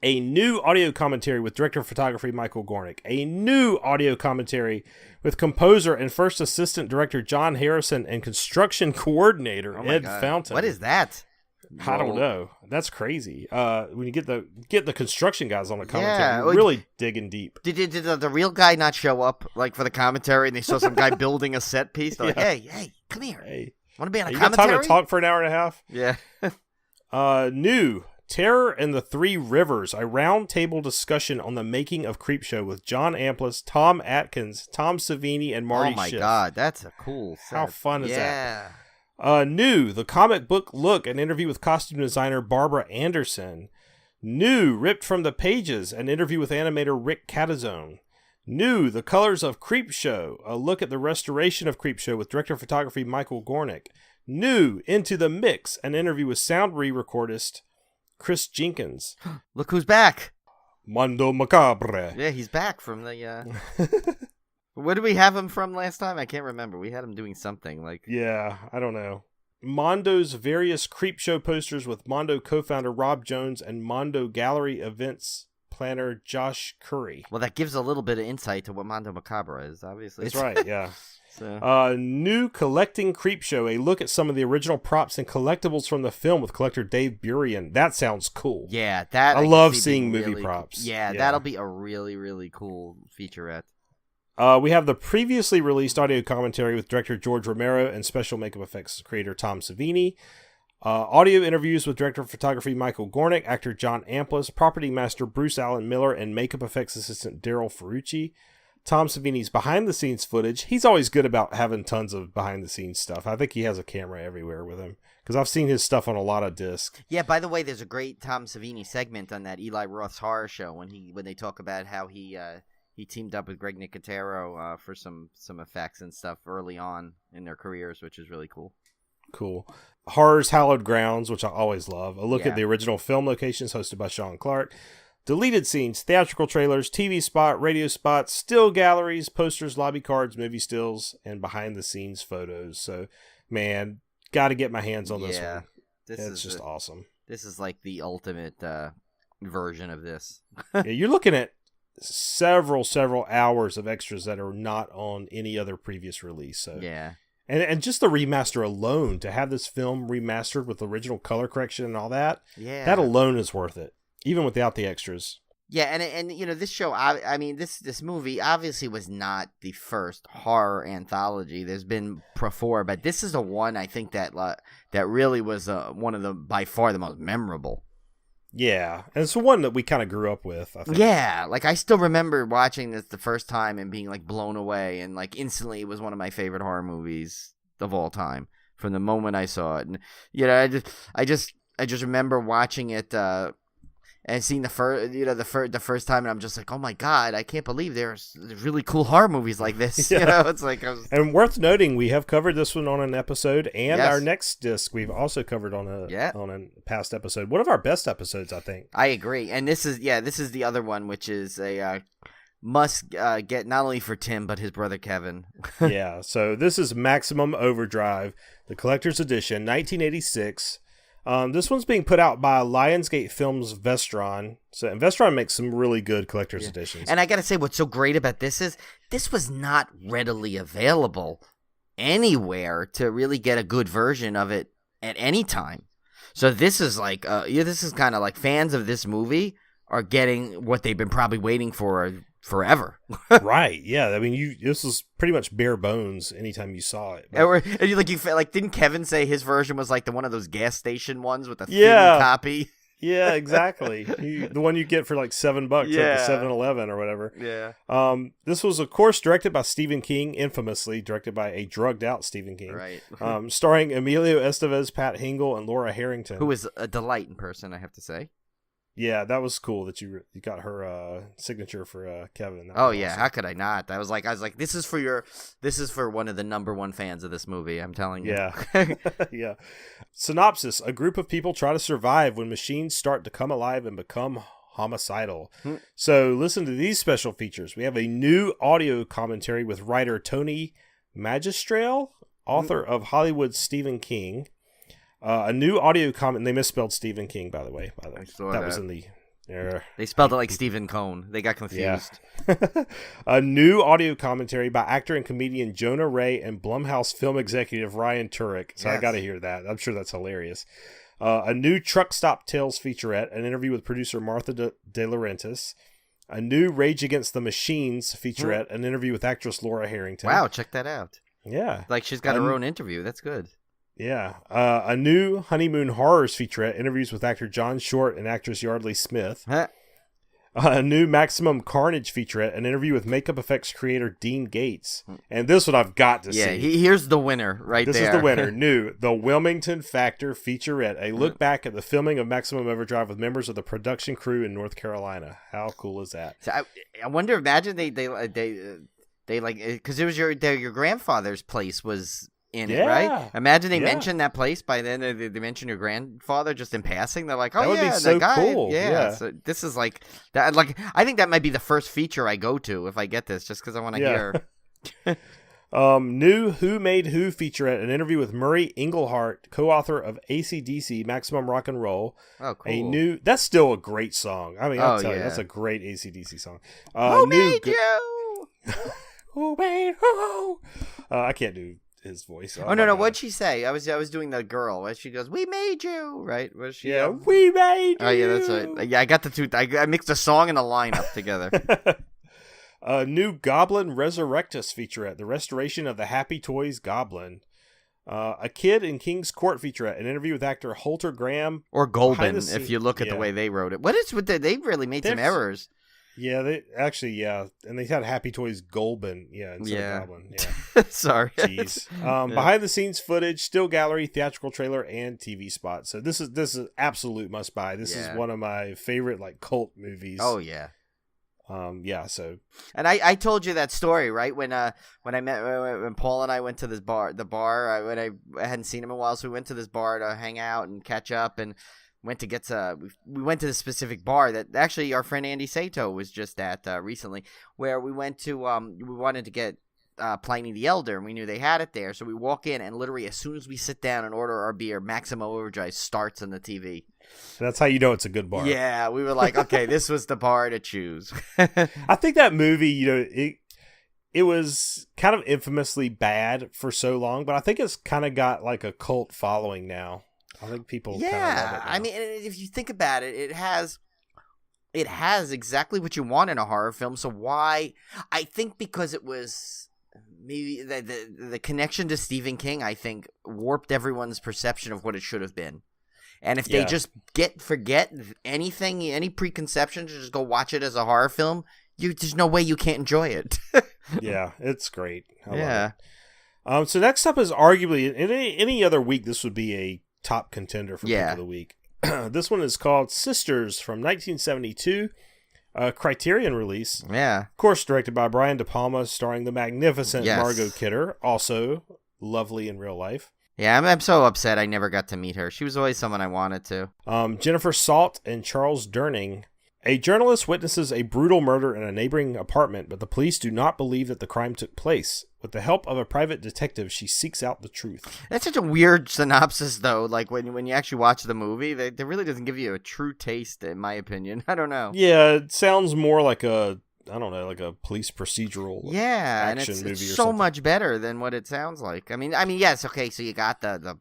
A new audio commentary with director of photography Michael Gornick. A new audio commentary with composer and first assistant director John Harrison and construction coordinator Ed Fountain. What is that? I don't know. That's crazy. When you get the construction guys on the commentary, you're really digging deep. Did the real guy not show up like for the commentary, and they saw some guy building a set piece? They're like, hey, come here. Hey, want to be on a commentary? You got time to talk for an hour and a half? Yeah. New Terror and the Three Rivers, a round-table discussion on the making of Creepshow with John Amplas, Tom Atkins, Tom Savini, and Marty Schiff. Oh my God, that's a cool set. How fun is that? New, the comic book look, an interview with costume designer Barbara Anderson. New, ripped from the pages, an interview with animator Rick Catazone. New, the colors of Creepshow, a look at the restoration of Creepshow with director of photography Michael Gornick. New, into the mix, an interview with sound re-recordist Chris Jenkins. Look who's back. Mondo Macabre. Yeah, he's back from the... What did we have him from last time? I can't remember. We had him doing something like... Yeah, I don't know. Mondo's various Creepshow posters with Mondo co-founder Rob Jones and Mondo Gallery events planner Josh Curry. Well, that gives a little bit of insight to what Mondo Macabre is, obviously. That's right, yeah. So. New Collecting Creepshow, a look at some of the original props and collectibles from the film with collector Dave Burian. That sounds cool. Yeah, that I can love see seeing being movie really props. Cool. Yeah, that'll be a really, really cool featurette. We have the previously released audio commentary with director George Romero and special makeup effects creator Tom Savini. Audio interviews with director of photography Michael Gornick, actor John Amplis, property master Bruce Allen Miller, and makeup effects assistant Daryl Ferrucci. Tom Savini's behind-the-scenes footage. He's always good about having tons of behind-the-scenes stuff. I think he has a camera everywhere with him, because I've seen his stuff on a lot of discs. Yeah, by the way, there's a great Tom Savini segment on that Eli Roth's Horror Show when they talk about how he teamed up with Greg Nicotero for some effects and stuff early on in their careers, which is really cool. Cool. Horror's Hallowed Grounds, which I always love. A look at the original film locations hosted by Sean Clark. Deleted scenes, theatrical trailers, TV spot, radio spots, still galleries, posters, lobby cards, movie stills, and behind-the-scenes photos. So, man, got to get my hands on this one. It's just awesome. This is like the ultimate version of this. Yeah, you're looking at several hours of extras that are not on any other previous release. So yeah. And just the remaster alone, to have this film remastered with original color correction and all that, that alone is worth it, even without the extras. Yeah, and you know, this show, I mean, this movie obviously was not the first horror anthology. There's been before, but this is the one I think that really was one of the, by far, the most memorable. Yeah, and it's the one that we kind of grew up with, I think. Yeah, like I still remember watching this the first time and being like blown away, and like instantly it was one of my favorite horror movies of all time from the moment I saw it. And you know, I just remember watching it and seeing the first time, and I'm just like, oh my god, I can't believe there's really cool horror movies like this. Yeah. You know, it's like and worth noting, we have covered this one on an episode, and our next disc we've also covered on a past episode. One of our best episodes, I think. I agree, and this is the other one, which is a must get not only for Tim but his brother Kevin. Yeah, so this is Maximum Overdrive, the collector's edition, 1986. This one's being put out by Lionsgate Films Vestron. And Vestron makes some really good collector's editions. And I gotta say, what's so great about this is this was not readily available anywhere to really get a good version of it at any time. So this is like, this is kind of like fans of this movie are getting what they've been probably waiting for forever. Right, yeah. I mean, this was pretty much bare bones anytime you saw it. Didn't Kevin say his version was like one of those gas station ones with a thin copy? Yeah, exactly. The one you get for like $7 at the 7-Eleven or whatever. Yeah. This was, of course, directed by Stephen King, infamously directed by a drugged-out Stephen King. Right. Starring Emilio Estevez, Pat Hingle, and Laura Harrington. Who is a delight in person, I have to say. Yeah, that was cool that you got her signature for Kevin. Oh yeah, awesome. How could I not? I was like, this is for one of the number one fans of this movie. I'm telling you. Yeah, yeah. Synopsis: a group of people try to survive when machines start to come alive and become homicidal. So listen to these special features. We have a new audio commentary with writer Tony Magistrale, author of Hollywood's Stephen King. A new audio comment. They misspelled Stephen King, by the way. That was in the. They spelled it like Stephen Cone. They got confused. Yeah. A new audio commentary by actor and comedian Jonah Ray and Blumhouse film executive Ryan Turek. So I got to hear that. I'm sure that's hilarious. A new Truck Stop Tales featurette. An interview with producer Martha De Laurentiis. A new Rage Against the Machines featurette. An interview with actress Laura Harrington. Wow, check that out. Yeah. Like she's got her own interview. That's good. Yeah. A new Honeymoon Horrors featurette, interviews with actor John Short and actress Yardley Smith. A new Maximum Carnage featurette, an interview with makeup effects creator Dean Gates. And this one I've got to see. Yeah, here's the winner right there. This is the winner. New The Wilmington Factor featurette, a look back at the filming of Maximum Overdrive with members of the production crew in North Carolina. How cool is that? So I wonder, imagine they like, because it was your grandfather's place was in it, right? Imagine they mentioned that place by then. They mention your grandfather just in passing. They're like, "Oh, that would be so guy. Cool." Yeah. So this is like that. Like, I think that might be the first feature I go to if I get this, just because I want to hear. New Who Made Who featurette, an interview with Murray Englehart, co-author of AC/DC Maximum Rock and Roll. Oh, cool. That's still a great song. I mean, I'll tell you, that's a great AC/DC song. Who made you? Who made who? I can't do his voice. Oh no! What'd she say? I was doing the girl. She goes, "We made you," right? Was she? Yeah, we made you. Oh yeah, that's right. Yeah, I got the two. I mixed the song and the lineup together. New Goblin Resurrectus featurette, the restoration of the Happy Toys Goblin. A Kid in King's Court featurette, an interview with actor Holter Graham. Or Golbin, if you look at the way they wrote it. What is with they really made some errors. Yeah, they actually, and they had Happy Toys Golbin, instead of Goblin. Yeah. Sorry. Jeez. Behind the scenes footage, still gallery, theatrical trailer, and TV spot. So this is absolute must buy. This is one of my favorite cult movies. Oh yeah. So. And I told you that story, right? When Paul and I went to this bar, when I hadn't seen him in a while, so we went to this bar to hang out and catch up, and we went to this specific bar that actually our friend Andy Sato was just at recently, where we went to we wanted to get Pliny the Elder, and we knew they had it there, so we walk in, and literally as soon as we sit down and order our beer, Maximum Overdrive starts on the TV. That's how you know it's a good bar. Yeah, we were like, okay, this was the bar to choose. I think that movie, it was kind of infamously bad for so long, but I think it's kind of got a cult following now. I think people kind of love it now. I mean, if you think about it, it has exactly what you want in a horror film. So why? I think because it was maybe the connection to Stephen King, I think, warped everyone's perception of what it should have been. And if they just forget anything, any preconceptions, just go watch it as a horror film, there's no way you can't enjoy it. Yeah, it's great. I love it. So next up is arguably, in any other week, this would be a top contender for Pick of the Week. This one is called Sisters from 1972, a Criterion release. Yeah. Of course, directed by Brian De Palma, starring the magnificent Margot Kidder, also lovely in real life. Yeah, I'm so upset I never got to meet her. She was always someone I wanted to. Jennifer Salt and Charles Durning. A journalist witnesses a brutal murder in a neighboring apartment, but the police do not believe that the crime took place. With the help of a private detective, she seeks out the truth. That's such a weird synopsis, though. When you actually watch the movie, they really doesn't give you a true taste, in my opinion. I don't know. Yeah, it sounds more like a police procedural action movie or something. It's so much better than what it sounds like. I mean, yes, okay, so you got the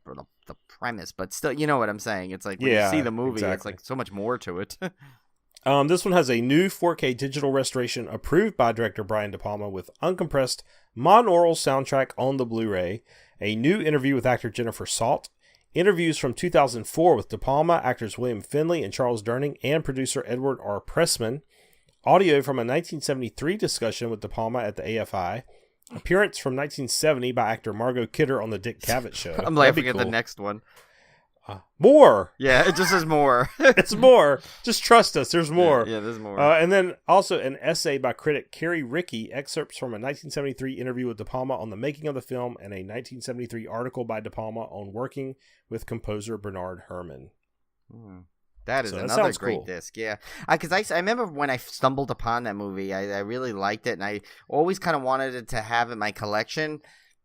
premise, but still, you know what I'm saying. It's like when you see the movie, It's like so much more to it. This one has a new 4K digital restoration approved by director Brian De Palma with uncompressed monaural soundtrack on the Blu-ray, a new interview with actor Jennifer Salt, interviews from 2004 with De Palma, actors William Finley and Charles Durning, and producer Edward R. Pressman, audio from a 1973 discussion with De Palma at the AFI, appearance from 1970 by actor Margot Kidder on the Dick Cavett Show. I'm laughing at the next one. More. Yeah, it just says more. It's more. Just trust us. There's more. Yeah, there's more. And then also an essay by critic Carrie Rickey, excerpts from a 1973 interview with De Palma on the making of the film, and a 1973 article by De Palma on working with composer Bernard Herrmann. That is another great disc, yeah. Because I remember when I stumbled upon that movie, I really liked it, and I always kind of wanted it to have in my collection.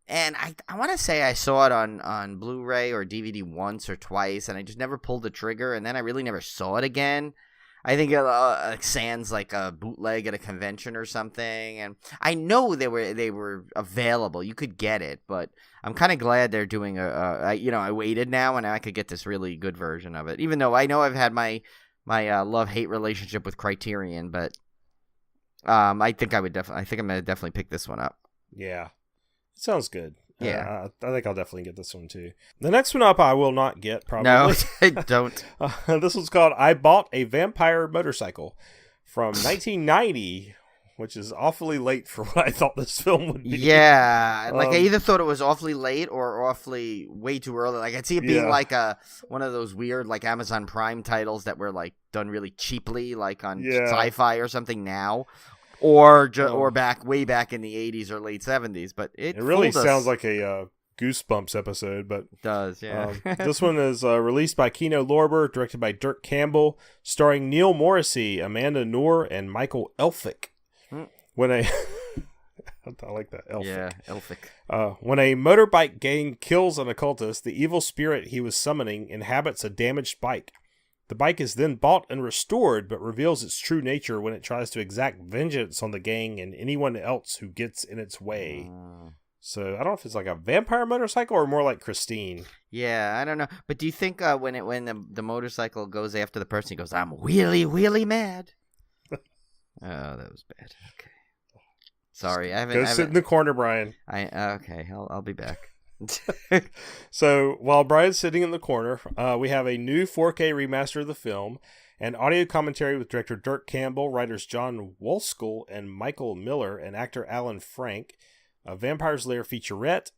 And I want to say I saw it on Blu-ray or DVD once or twice, and I just never pulled the trigger, and then I really never saw it again. I think it sans like a bootleg at a convention or something, and I know they were available. You could get it, but I'm kind of glad they're doing I waited now, and I could get this really good version of it. Even though I know I've had my love-hate relationship with Criterion, but I think I'm gonna definitely pick this one up. Yeah. Sounds good. Yeah. I think I'll definitely get this one too. The next one up I will not get, probably. No, I don't. This one's called I Bought a Vampire Motorcycle from 1990, which is awfully late for what I thought this film would be. Yeah. I either thought it was awfully late or awfully way too early. I'd see it being one of those weird Amazon Prime titles that were done really cheaply, on Sci-Fi or something now. Or way back in the 80s or late 70s, but it really sounds like a Goosebumps episode, but it does, yeah. This one is released by Kino Lorber, directed by Dirk Campbell, starring Neil Morrissey, Amanda Noor, and Michael Elphick. I like that. Elfic. Yeah, Elfic. When a motorbike gang kills an occultist, the evil spirit he was summoning inhabits a damaged bike. The bike is then bought and restored, but reveals its true nature when it tries to exact vengeance on the gang and anyone else who gets in its way. So I don't know if it's like a vampire motorcycle or more like Christine. Yeah, I don't know. But do you think when the motorcycle goes after the person, he goes, "I'm really mad"? Oh, that was bad. Okay. Sorry, I haven't. Go sit in the corner, Brian. Okay, I'll be back. So while Brian's sitting in the corner, we have a new 4K remaster of the film and audio commentary with director Dirk Campbell, writers John Wolskill and Michael Miller, and actor Alan Frank. A Vampire's Lair featurette.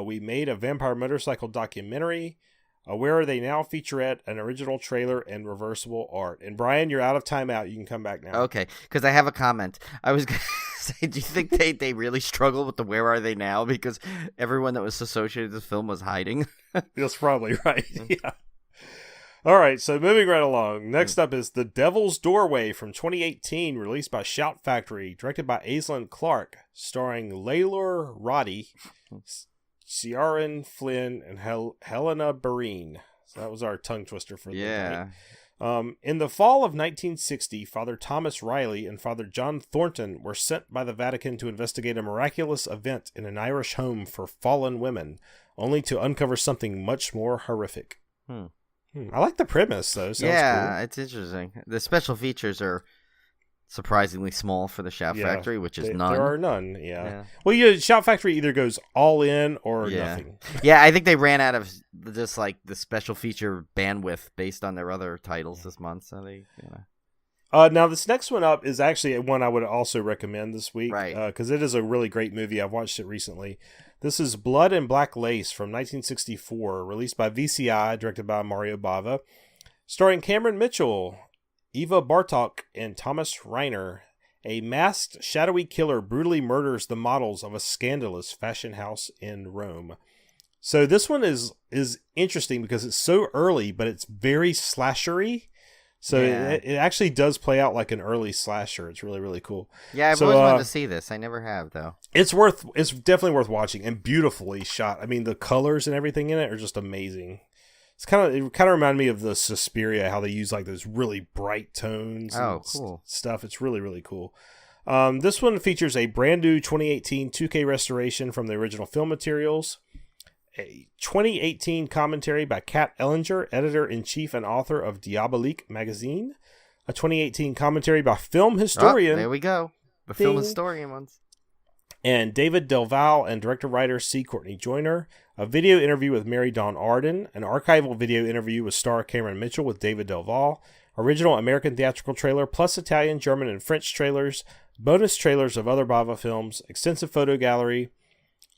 We made a vampire motorcycle documentary. Where Are They Now featurette, an original trailer, and reversible art. And Brian, you're out of timeout. You can come back now. Okay, because I have a comment. I was going to say, do you think they really struggle with the Where Are They Now? Because everyone that was associated with the film was hiding. That's probably right. Yeah. All right, so moving right along. Next up is The Devil's Doorway from 2018, released by Shout Factory, directed by Aislinn Clark, starring Laylor Roddy, Ciaran Flynn, and Helena Barine. So that was our tongue twister for the night. In the fall of 1960, Father Thomas Riley and Father John Thornton were sent by the Vatican to investigate a miraculous event in an Irish home for fallen women, only to uncover something much more horrific. I like the premise, though. Sounds cool. It's interesting. The special features are surprisingly small for the Shout Factory, which is none. There are none, yeah. Well, Shout Factory either goes all in or nothing. Yeah, I think they ran out of just like the special feature bandwidth based on their other titles this month. So they, now this next one up is actually one I would also recommend this week, right? Because it is a really great movie. I've watched it recently. This is Blood and Black Lace from 1964, released by VCI, directed by Mario Bava, starring Cameron Mitchell, Eva Bartok, and Thomas Reiner. A masked, shadowy killer brutally murders the models of a scandalous fashion house in Rome. So this one is interesting because it's so early, but it's very slashery. So it actually does play out like an early slasher. It's really, really cool. Yeah, I've always wanted to see this. I never have, though. It's definitely worth watching and beautifully shot. I mean, the colors and everything in it are just amazing. It kind of reminded me of the Suspiria, how they use like those really bright tones and cool stuff. It's really, really cool. This one features a brand new 2018 2K restoration from the original film materials, a 2018 commentary by Kat Ellinger, editor-in-chief and author of Diabolique magazine, a 2018 commentary by film historian. There we go. The film historian ones. And David Delval and director-writer C. Courtney Joyner, a video interview with Mary Dawn Arden, an archival video interview with star Cameron Mitchell with David Delval, original American theatrical trailer plus Italian, German, and French trailers, bonus trailers of other Bava films, extensive photo gallery,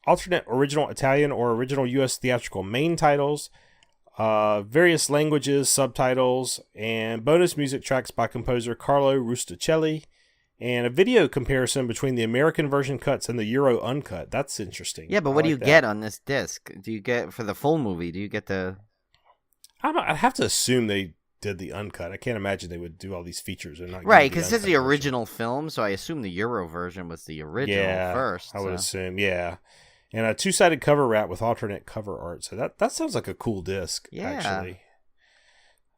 alternate original Italian or original U.S. theatrical main titles, various languages, subtitles, and bonus music tracks by composer Carlo Rusticelli, and a video comparison between the American version cuts and the Euro uncut. That's interesting. Yeah, but what do you get on this disc? Do you get, for the full movie, do you get the... I'd have to assume they did the uncut. I can't imagine they would do all these features and not. Right, because it's the original film, so I assume the Euro version was the original first. I would assume, yeah. And a two-sided cover wrap with alternate cover art. So that sounds like a cool disc, actually.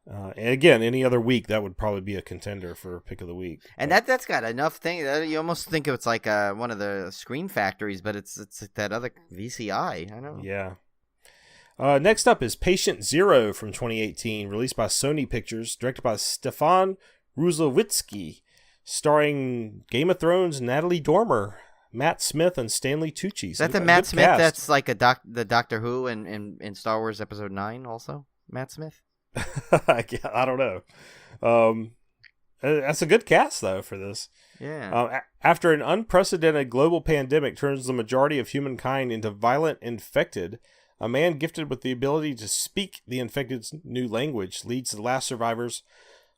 And again, any other week, that would probably be a contender for pick of the week. And that's got enough thing. You almost think it's like one of the Screen Factories, but it's that other VCI. I know. Yeah. Next up is Patient Zero from 2018, released by Sony Pictures, directed by Stefan Ruzlowitsky, starring Game of Thrones Natalie Dormer, Matt Smith, and Stanley Tucci. Is that the Matt Smith cast. That's like the Doctor Who in Star Wars Episode 9 also? Matt Smith? I don't know. That's a good cast, though, for this. Yeah. After an unprecedented global pandemic turns the majority of humankind into violent infected, a man gifted with the ability to speak the infected's new language leads the last survivors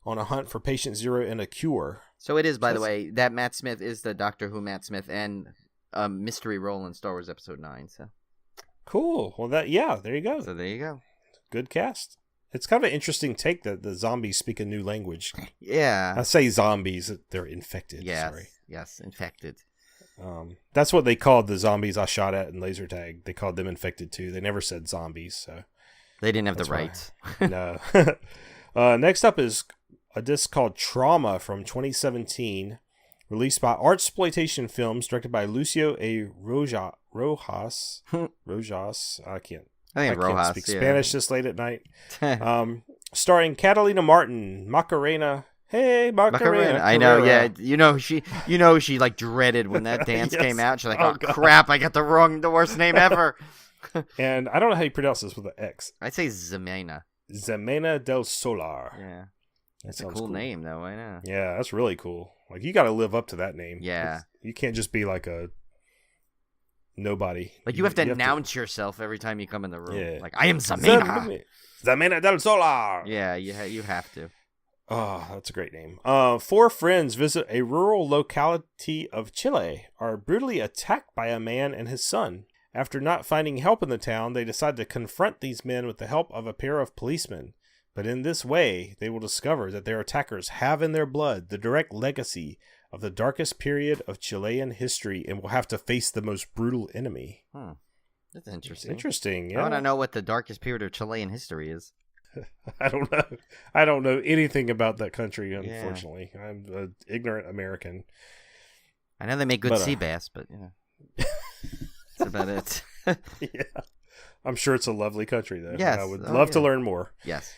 on a hunt for Patient Zero and a cure. So it is, by the way, that Matt Smith is the Doctor Who Matt Smith and a mystery role in Star Wars Episode 9. So cool. Well, there you go. So there you go. Good cast. It's kind of an interesting take that the zombies speak a new language. Yeah. I say zombies, they're infected. Yes. Sorry. Yes, infected. That's what they called the zombies I shot at in laser tag. They called them infected too. They never said zombies, so They didn't have the that's why. rights. No. Next up is a disc called Trauma from 2017, released by Artsploitation Films, directed by Lucio A. Rojas. Rojas. I can't Rojas, speak yeah. Spanish this late at night. Starring Catalina Martin, Macarena. Hey, Macarena. I know, Carrera. yeah. She like dreaded when that dance Yes. came out. She's like, Oh, oh God. crap, I got the worst name ever. And I don't know how you pronounce this with an X. I'd say Zemena. Zemena del Solar. Yeah. That It's a sounds cool name, though. I know. Yeah, that's really cool. Like, you got to live up to that name. Yeah. You can't just be like a nobody. Like, you have to announce yourself every time you come in the room. Yeah. Like, I am Zemena. Zemena del Solar. Yeah, you have to. Oh, that's a great name. 4 friends visit a rural locality of Chile, are brutally attacked by a man and his son. After not finding help in the town, they decide to confront these men with the help of a pair of policemen. But in this way, they will discover that their attackers have in their blood the direct legacy of the darkest period of Chilean history and will have to face the most brutal enemy. That's interesting. Interesting, yeah. I want to know what the darkest period of Chilean history is. I don't know. I don't know anything about that country, unfortunately. Yeah. I'm an ignorant American. I know they make good sea bass, but that's about it. Yeah. I'm sure it's a lovely country, though. Yes. I would love to learn more. Yes.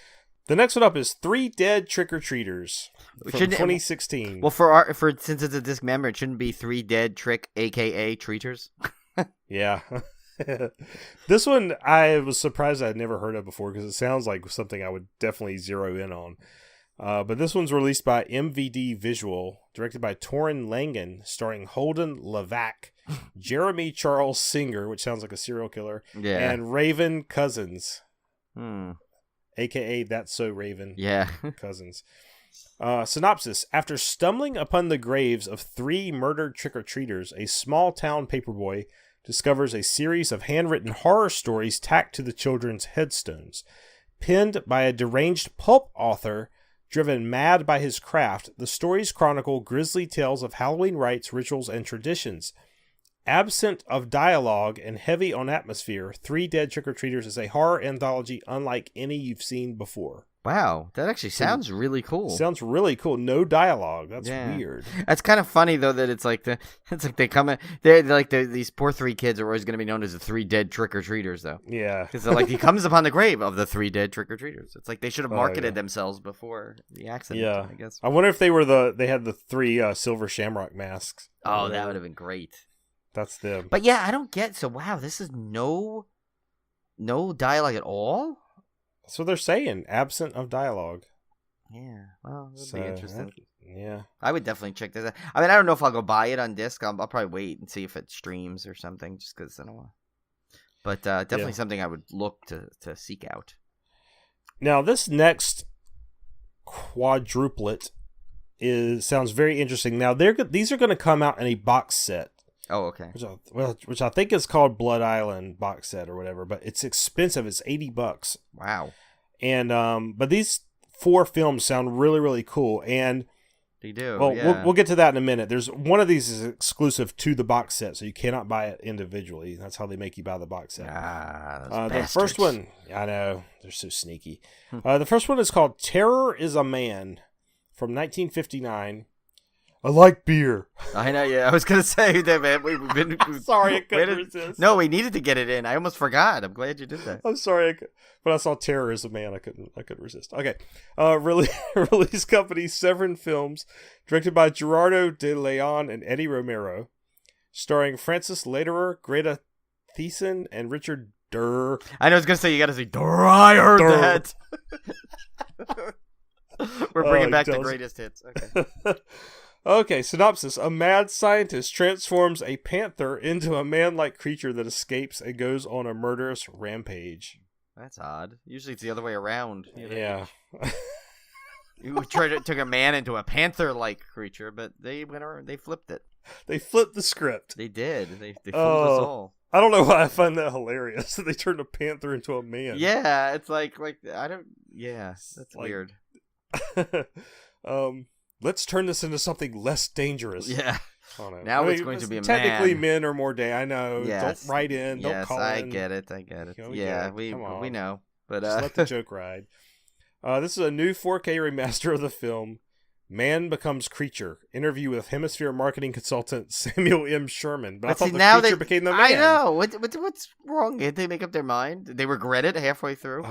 The next one up is 3 Dead Trick-or-Treaters from 2016. Well, for since it's a dismember, it shouldn't be 3 Dead Trick, a.k.a. Treaters. Yeah. This one I was surprised I'd never heard of before because it sounds like something I would definitely zero in on. But this one's released by MVD Visual, directed by Torrin Langan, starring Holden Levac, Jeremy Charles Singer, which sounds like a serial killer, and Raven Cousins, a.k.a. That's So Raven Cousins. Synopsis. After stumbling upon the graves of 3 murdered trick-or-treaters, a small-town paperboy discovers a series of handwritten horror stories tacked to the children's headstones. Penned by a deranged pulp author driven mad by his craft, the stories chronicle grisly tales of Halloween rites, rituals, and traditions. Absent of dialogue and heavy on atmosphere, 3 Dead Trick-or-Treaters is a horror anthology unlike any you've seen before. Wow, that actually sounds really cool. Sounds really cool. No dialogue. That's weird. That's kind of funny though that it's like they come in. They're like these poor 3 kids are always going to be known as the 3 Dead Trick-or-Treaters though. Yeah, because like he comes upon the grave of the 3 Dead Trick-or-Treaters. It's like they should have marketed themselves before the accident. Yeah, I guess. I wonder if they had the 3 silver shamrock masks. Oh, that would have been great. That's them. But yeah, I don't get. So wow, this is no dialogue at all. That's what they're saying. Absent of dialogue. Yeah, well, that'd be interesting. Yeah, I would definitely check this out. I mean, I don't know if I'll go buy it on disc. I'll probably wait and see if it streams or something, just because I don't want. But definitely something I would look to seek out. Now, this next quadruplet sounds very interesting. Now, these are going to come out in a box set. Oh, okay. Which I think is called Blood Island box set or whatever, but it's expensive. It's $80. Wow. And but these 4 films sound really, really cool. And they do. Well, we'll get to that in a minute. There's one of these is exclusive to the box set, so you cannot buy it individually. That's how they make you buy the box set. The first one, I know they're so sneaky. The first one is called Terror is a Man from 1959. I like beer. I know, yeah. I was going to say that, man. We've been... sorry, I couldn't resist. No, we needed to get it in. I almost forgot. I'm glad you did that. I'm sorry, but I saw Terror as a Man. I couldn't resist. Okay. Release company Severin Films, directed by Gerardo de Leon and Eddie Romero, starring Francis Lederer, Greta Thiessen, and Richard Durr. I was going to say, you got to say, Durr, I heard that. We're bringing back the greatest hits. Okay. Okay, synopsis. A mad scientist transforms a panther into a man-like creature that escapes and goes on a murderous rampage. That's odd. Usually it's the other way around. Yeah. You took a man into a panther-like creature, but they flipped it. They flipped the script. They did. They fooled us all. I don't know why I find that hilarious that they turned a panther into a man. Yeah, it's like I don't. Yeah, that's weird. Let's turn this into something less dangerous. Yeah. I don't know. Now it's going to be a technically man. men are more day. I know. Yes. Don't write in. Don't Yes, call I in. get it. I get it. Yeah, we know. But Just let the joke ride. This is a new 4K remaster of the film. Man Becomes Creature. Interview with Hemisphere marketing consultant Samuel M. Sherman. But I thought the creature became the man. I know. What's wrong? Did they make up their mind? Did they regret it halfway through?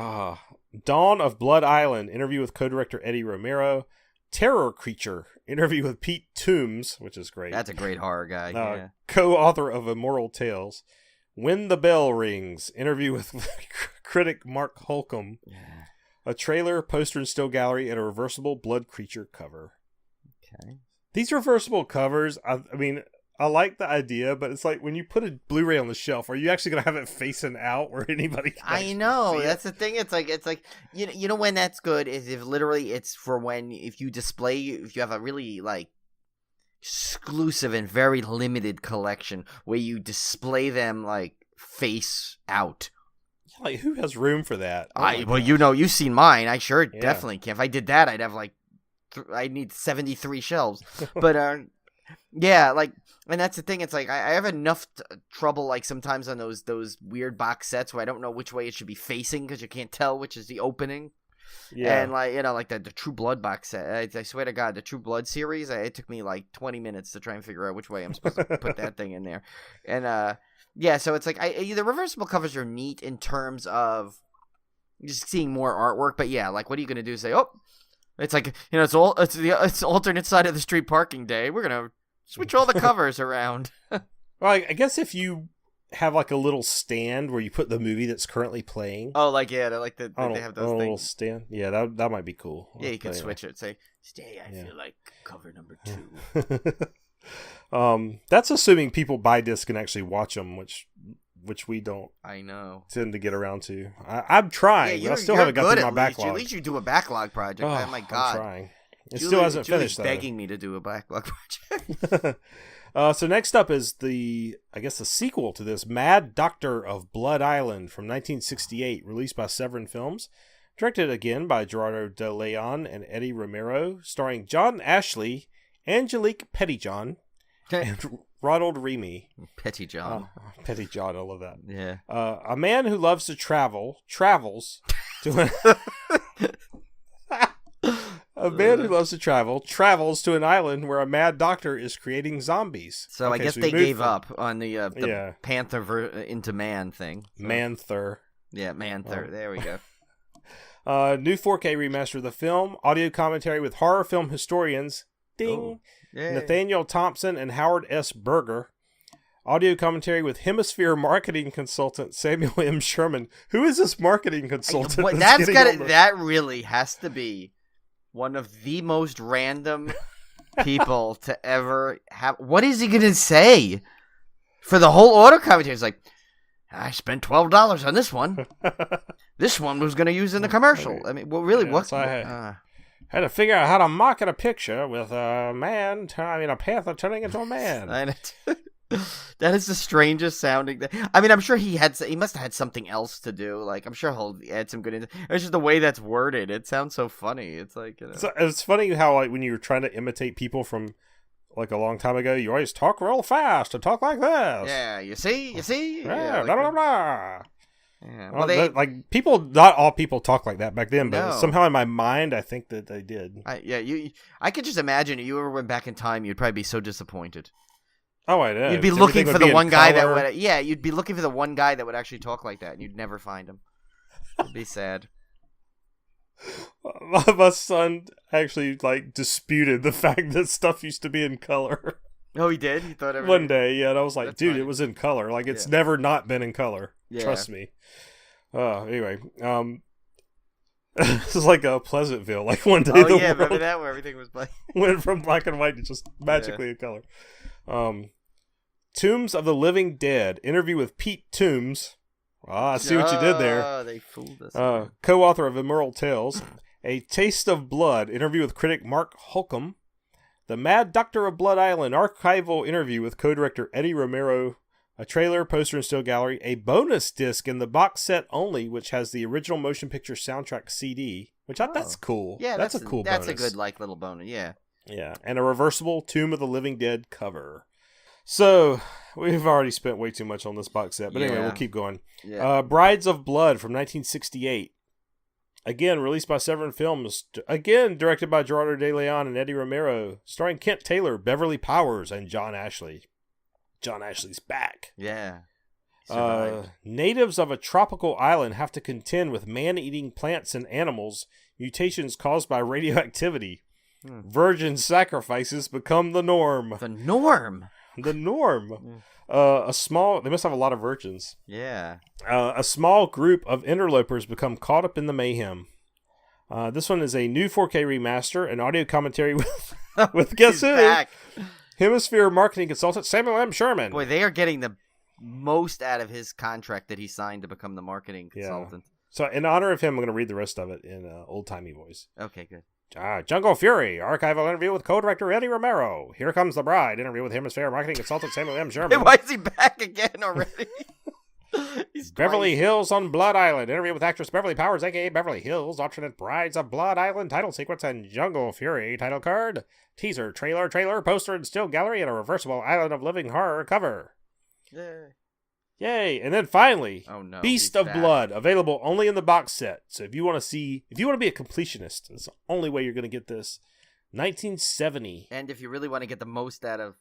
Dawn of Blood Island. Interview with co-director Eddie Romero. Terror Creature. Interview with Pete Toombs, which is great. That's a great horror guy. Yeah. Co-author of Immortal Tales. When the Bell Rings. Interview with critic Mark Holcomb. Yeah. A trailer, poster and still gallery, and a reversible blood creature cover. Okay. These reversible covers, I mean, I like the idea, but it's like when you put a Blu-ray on the shelf, are you actually going to have it facing out where anybody can I know. That's the thing. It's like you know when that's good is if literally it's for when if you have a really like exclusive and very limited collection where you display them like face out. Like, who has room for that? You've seen mine. I definitely can. If I did that, I'd have like, I'd need 73 shelves. But yeah, like, and that's the thing. It's like I have enough trouble like sometimes on those weird box sets where I don't know which way it should be facing because you can't tell which is the opening. Yeah, and like like the True Blood box set. I swear to God, the True Blood series. It took me like 20 minutes to try and figure out which way I'm supposed to put that thing in there, and yeah, so it's like the reversible covers are neat in terms of just seeing more artwork, but yeah, like what are you gonna do? Say, oh, it's like it's the alternate side of the street parking day. We're gonna switch all the covers around. Well, I guess if you have like a little stand where you put the movie that's currently playing. Oh, like yeah, they have those things. Little stand. Yeah, that might be cool. Yeah, you could switch it. Say, today I feel like cover number 2. That's assuming people buy disc and actually watch them, which we don't. I know. Tend to get around to. I'm trying. But I still haven't got through my backlog. At least you do a backlog project. Oh my God. I'm trying. Still hasn't finished though. Begging me to do a backlog project. So next up is the sequel to this, Mad Doctor of Blood Island from 1968, released by Severin Films. Directed again by Gerardo de Leon and Eddie Romero, starring John Ashley, Angelique Pettyjohn, and Ronald Remy. Pettyjohn. Pettyjohn, I love that. Yeah. A man who loves to travels to a man who loves to travels to an island where a mad doctor is creating zombies. So I guess they gave up on the Panther into man thing. So. Manther. Yeah, Manther. There we go. New 4K remaster of the film. Audio commentary with horror film historians Nathaniel Thompson and Howard S. Berger. Audio commentary with Hemisphere marketing consultant Samuel M. Sherman. Who is this marketing consultant? That really has to be one of the most random people to ever have. What is he gonna say for the whole auto commentary? It's like, I spent $12 on this one. This one was gonna use in the commercial. I mean, well, really, what? So I had to figure out how to market a picture with a panther turning into a man. That is the strangest sounding. I mean, I'm sure he must have had something else to do. Like, I'm sure he'll add some good. It's just the way that's worded. It sounds so funny. It's like So it's funny how like when you were trying to imitate people from like a long time ago, you always talk real fast and talk like this. Yeah, you see. Yeah, blah blah blah. Yeah. Well, people. Not all people talk like that back then, but No. somehow in my mind, I think that they did. I could just imagine if you ever went back in time, you'd probably be so disappointed. Oh, I know. You'd be looking for the one guy that would. Yeah, you'd be looking for the one guy that would actually talk like that, and you'd never find him. It'd be sad. My son actually disputed the fact that stuff used to be in color. Oh, he did. He thought everything. One day, yeah, and I was like, That's dude, funny. It was in color. Like it's never not been in color. Yeah. Trust me. Anyway, this is like a Pleasantville. Like one day, remember that where everything was black. Went from black and white to just magically in color. Tombs of the Living Dead. Interview with Pete Toombs. I see what you did there. Oh, they fooled us. Co-author of Immortal Tales. A Taste of Blood. Interview with critic Mark Holcomb. The Mad Doctor of Blood Island. Archival interview with co-director Eddie Romero. A trailer, poster, and still gallery. A bonus disc in the box set only, which has the original motion picture soundtrack CD. That's cool. Yeah, that's a cool bonus. That's a good little bonus. Yeah. Yeah, and a reversible Tomb of the Living Dead cover. So we've already spent way too much on this box set, but anyway, we'll keep going. Yeah. Brides of Blood from 1968. Again, released by Severin Films. Again, directed by Gerardo de Leon and Eddie Romero. Starring Kent Taylor, Beverly Powers, and John Ashley. John Ashley's back. Yeah. Natives of a tropical island have to contend with man-eating plants and animals, mutations caused by radioactivity. Virgin sacrifices become the norm. The norm? The norm. They must have a lot of virgins. Yeah. A small group of interlopers become caught up in the mayhem. This one is a new 4K remaster and audio commentary with guess who? Back. Hemisphere marketing consultant Samuel M. Sherman. Boy, they are getting the most out of his contract that he signed to become the marketing consultant. So in honor of him, I'm going to read the rest of it in old-timey voice. Okay, good. Jungle Fury, archival interview with co-director Eddie Romero. Here Comes the Bride, interview with Hemisphere marketing consultant Samuel M. Sherman. Why is he back again already? He's Beverly Hills on Blood Island, interview with actress Beverly Powers, a.k.a. Beverly Hills, alternate Brides of Blood Island title sequence, and Jungle Fury title card. Teaser, trailer, poster, and still gallery, and a reversible Island of Living Horror cover. Yay! And then finally, Beast of Blood, available only in the box set. So if you want to be a completionist, that's the only way you're going to get this. 1970. And if you really want to get the most out of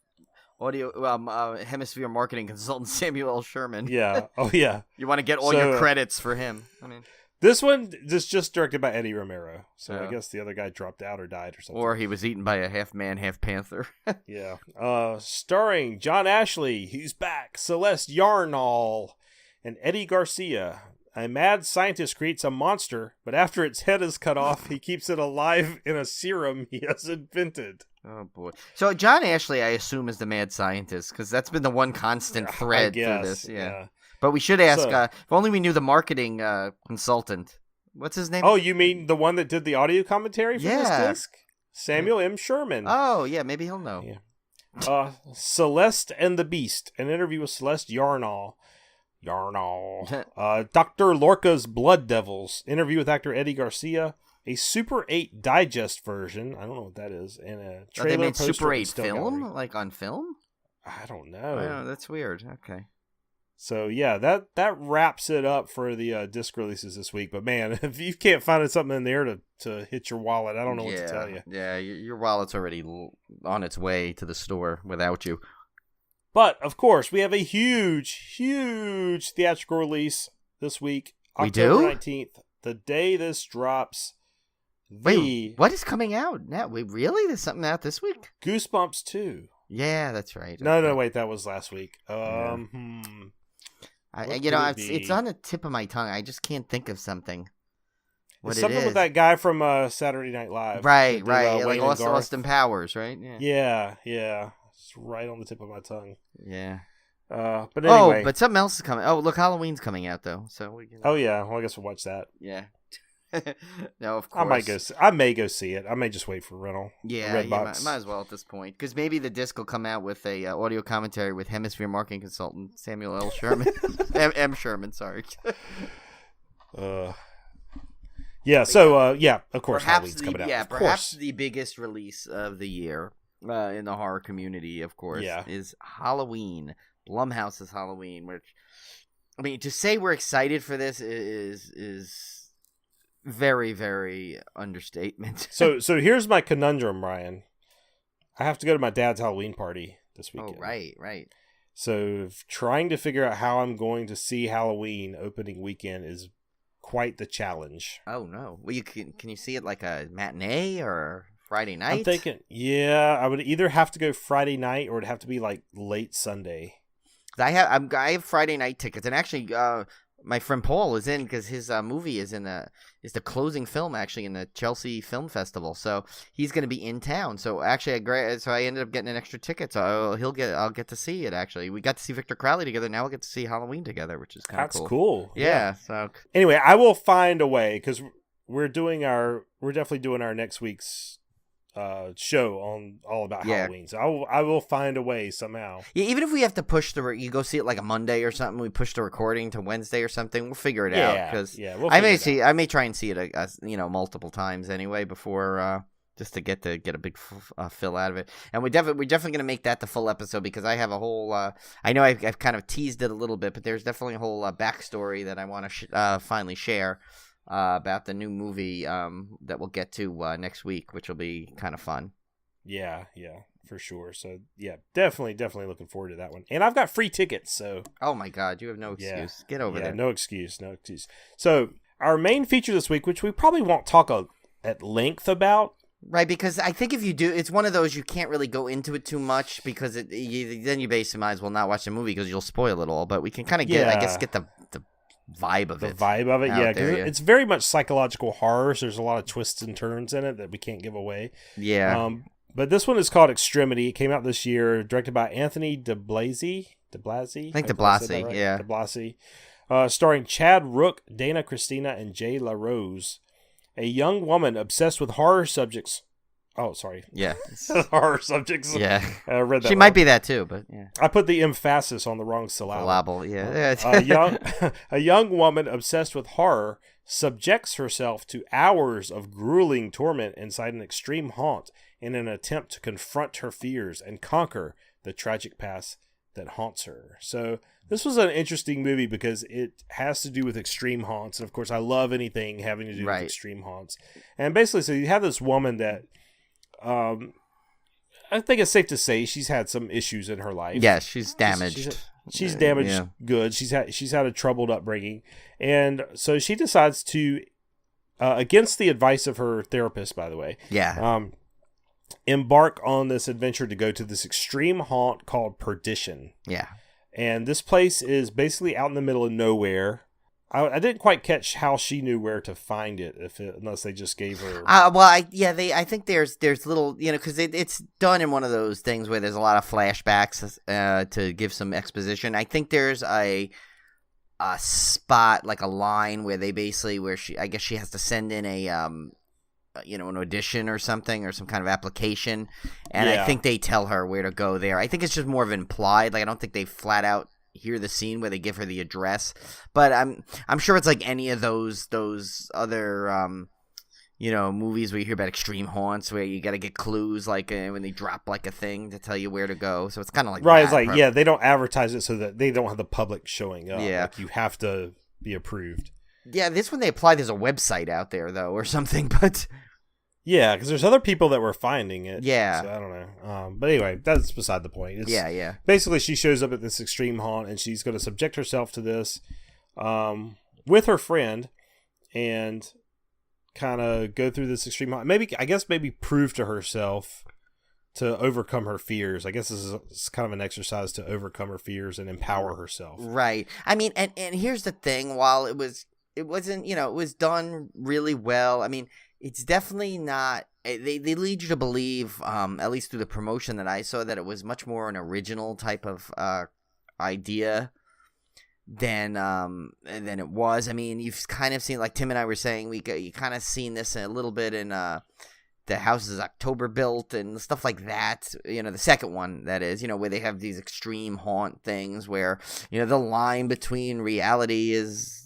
Hemisphere marketing consultant Samuel L. Sherman. Yeah. Oh, yeah. You want to get all your credits for him. I mean, this one is just directed by Eddie Romero. So I guess the other guy dropped out or died or something. Or he was eaten by a half man, half panther. Yeah. Starring John Ashley, he's back, Celeste Yarnall, and Eddie Garcia. A mad scientist creates a monster, but after its head is cut off, he keeps it alive in a serum he has invented. Oh, boy. So John Ashley, I assume, is the mad scientist, because that's been the one constant thread through this. Yeah. But we should ask, if only we knew the marketing consultant. What's his name? Oh, you mean the one that did the audio commentary for this disc? Samuel M. Sherman. Oh, yeah, maybe he'll know. Yeah. Celeste and the Beast, an interview with Celeste Yarnall. Dr. Lorca's Blood Devils, interview with actor Eddie Garcia. A Super 8 digest version, I don't know what that is, and a trailer. They made poster Super 8 film? gallery. Like on film? I don't know. Oh, that's weird. Okay. So yeah, that wraps it up for the disc releases this week. But man, if you can't find something in there to hit your wallet, I don't know what to tell you. Yeah, your wallet's already on its way to the store without you. But of course, we have a huge theatrical release this week. October 19th, the day this drops. Wait, what is coming out now? Really? There's something out this week? Goosebumps 2. Yeah, that's right. No, wait, that was last week. It's on the tip of my tongue. I just can't think of something. It's something with that guy from Saturday Night Live. Right. Like Austin Powers, right? Yeah. It's right on the tip of my tongue. Yeah. But anyway. But something else is coming. Oh, look, Halloween's coming out, though. So we can... Oh, yeah. Well, I guess we'll watch that. Yeah. No, of course. I may go see it. I may just wait for rental. Yeah, might as well at this point, because maybe the disc will come out with a audio commentary with Hemisphere marketing consultant Samuel L. Sherman, M. Sherman. Sorry. Yeah. So of course, perhaps Halloween's coming out. Yeah, perhaps the biggest release of the year in the horror community, of course, is Halloween. Blumhouse's Halloween, which, I mean, to say we're excited for this is very, very understatement. So here's my conundrum, Ryan. I have to go to my dad's Halloween party this weekend. Oh, right. So trying to figure out how I'm going to see Halloween opening weekend is quite the challenge. Oh, no. Well, can you see it like a matinee or Friday night? I'm thinking, I would either have to go Friday night or it'd have to be like late Sunday. I have Friday night tickets, and actually, my friend Paul is in because his movie is the closing film actually in the Chelsea Film Festival. So he's going to be in town. So actually, I ended up getting an extra ticket. So I'll get to see it. Actually, we got to see Victor Crowley together. Now we'll get to see Halloween together, which is kind of cool. That's cool. Yeah. So anyway, I will find a way because we're definitely doing our next week's show on all about Halloween. So I will find a way somehow. Yeah, even if we have to push you go see it like a Monday or something, we push the recording to Wednesday or something, we'll figure it out. Because we'll I may try and see it multiple times anyway before just to get a big fill out of it. And we're definitely going to make that the full episode, because I have a whole. I know I've kind of teased it a little bit, but there's definitely a whole backstory that I want to finally share about the new movie that we'll get to next week, which will be kind of fun. Yeah, for sure. So yeah, definitely looking forward to that one. And I've got free tickets, so. Oh my God, you have no excuse. Get over there. No excuse. So our main feature this week, which we probably won't talk at length about. Right, because I think if you do, it's one of those you can't really go into it too much, because then you basically might as well not watch the movie because you'll spoil it all. But we can kind of get the vibe of it. The vibe of it, yeah. There, it's very much psychological horror, so there's a lot of twists and turns in it that we can't give away. Yeah. But this one is called Extremity. It came out this year, directed by Anthony DeBlasi. I think DeBlasi, right? yeah. DeBlasi. Starring Chad Rook, Dana Christina, and Jay LaRose. A young woman obsessed with horror subjects. Oh, sorry. Yeah. Horror subjects. Yeah. I read that She wrong. might be that too, but yeah. I put the emphasis on the wrong syllable. Yeah. A young woman obsessed with horror subjects herself to hours of grueling torment inside an extreme haunt in an attempt to confront her fears and conquer the tragic past that haunts her. So this was an interesting movie because it has to do with extreme haunts. And of course, I love anything having to do with extreme haunts. And basically, so you have this woman that I think it's safe to say she's had some issues in her life. Yeah, she's damaged. She's damaged good. She's had a troubled upbringing. And so she decides to, against the advice of her therapist, by the way. Yeah. Embark on this adventure to go to this extreme haunt called Perdition. Yeah. And this place is basically out in the middle of nowhere. I didn't quite catch how she knew where to find it, unless they just gave her. I think there's little, because it's done in one of those things where there's a lot of flashbacks to give some exposition. I think there's a spot, like a line where I guess she has to send in an audition or something, or some kind of application, and I think they tell her where to go there. I think it's just more of implied. Like, I don't think they flat out hear the scene where they give her the address, but I'm sure it's like any of those other movies where you hear about extreme haunts where you got to get clues, like when they drop like a thing to tell you where to go. So it's kind of like right. It's like they don't advertise it so that they don't have the public showing up. Yeah, like you have to be approved. Yeah, this one they apply. There's a website out there though, or something, but. Yeah, because there's other people that were finding it. Yeah. So I don't know. But anyway, that's beside the point. Yeah. Basically, she shows up at this extreme haunt, and she's going to subject herself to this with her friend and kind of go through this extreme haunt. Maybe prove to herself to overcome her fears. I guess this is kind of an exercise to overcome her fears and empower herself. Right. I mean, and here's the thing. While it wasn't, it was done really well. I mean, it's definitely not. They lead you to believe, at least through the promotion that I saw, that it was much more an original type of idea than it was. I mean, you've kind of seen, like Tim and I were saying, you kind of seen this a little bit in the houses October built and stuff like that. The second one, that is, where they have these extreme haunt things where the line between reality is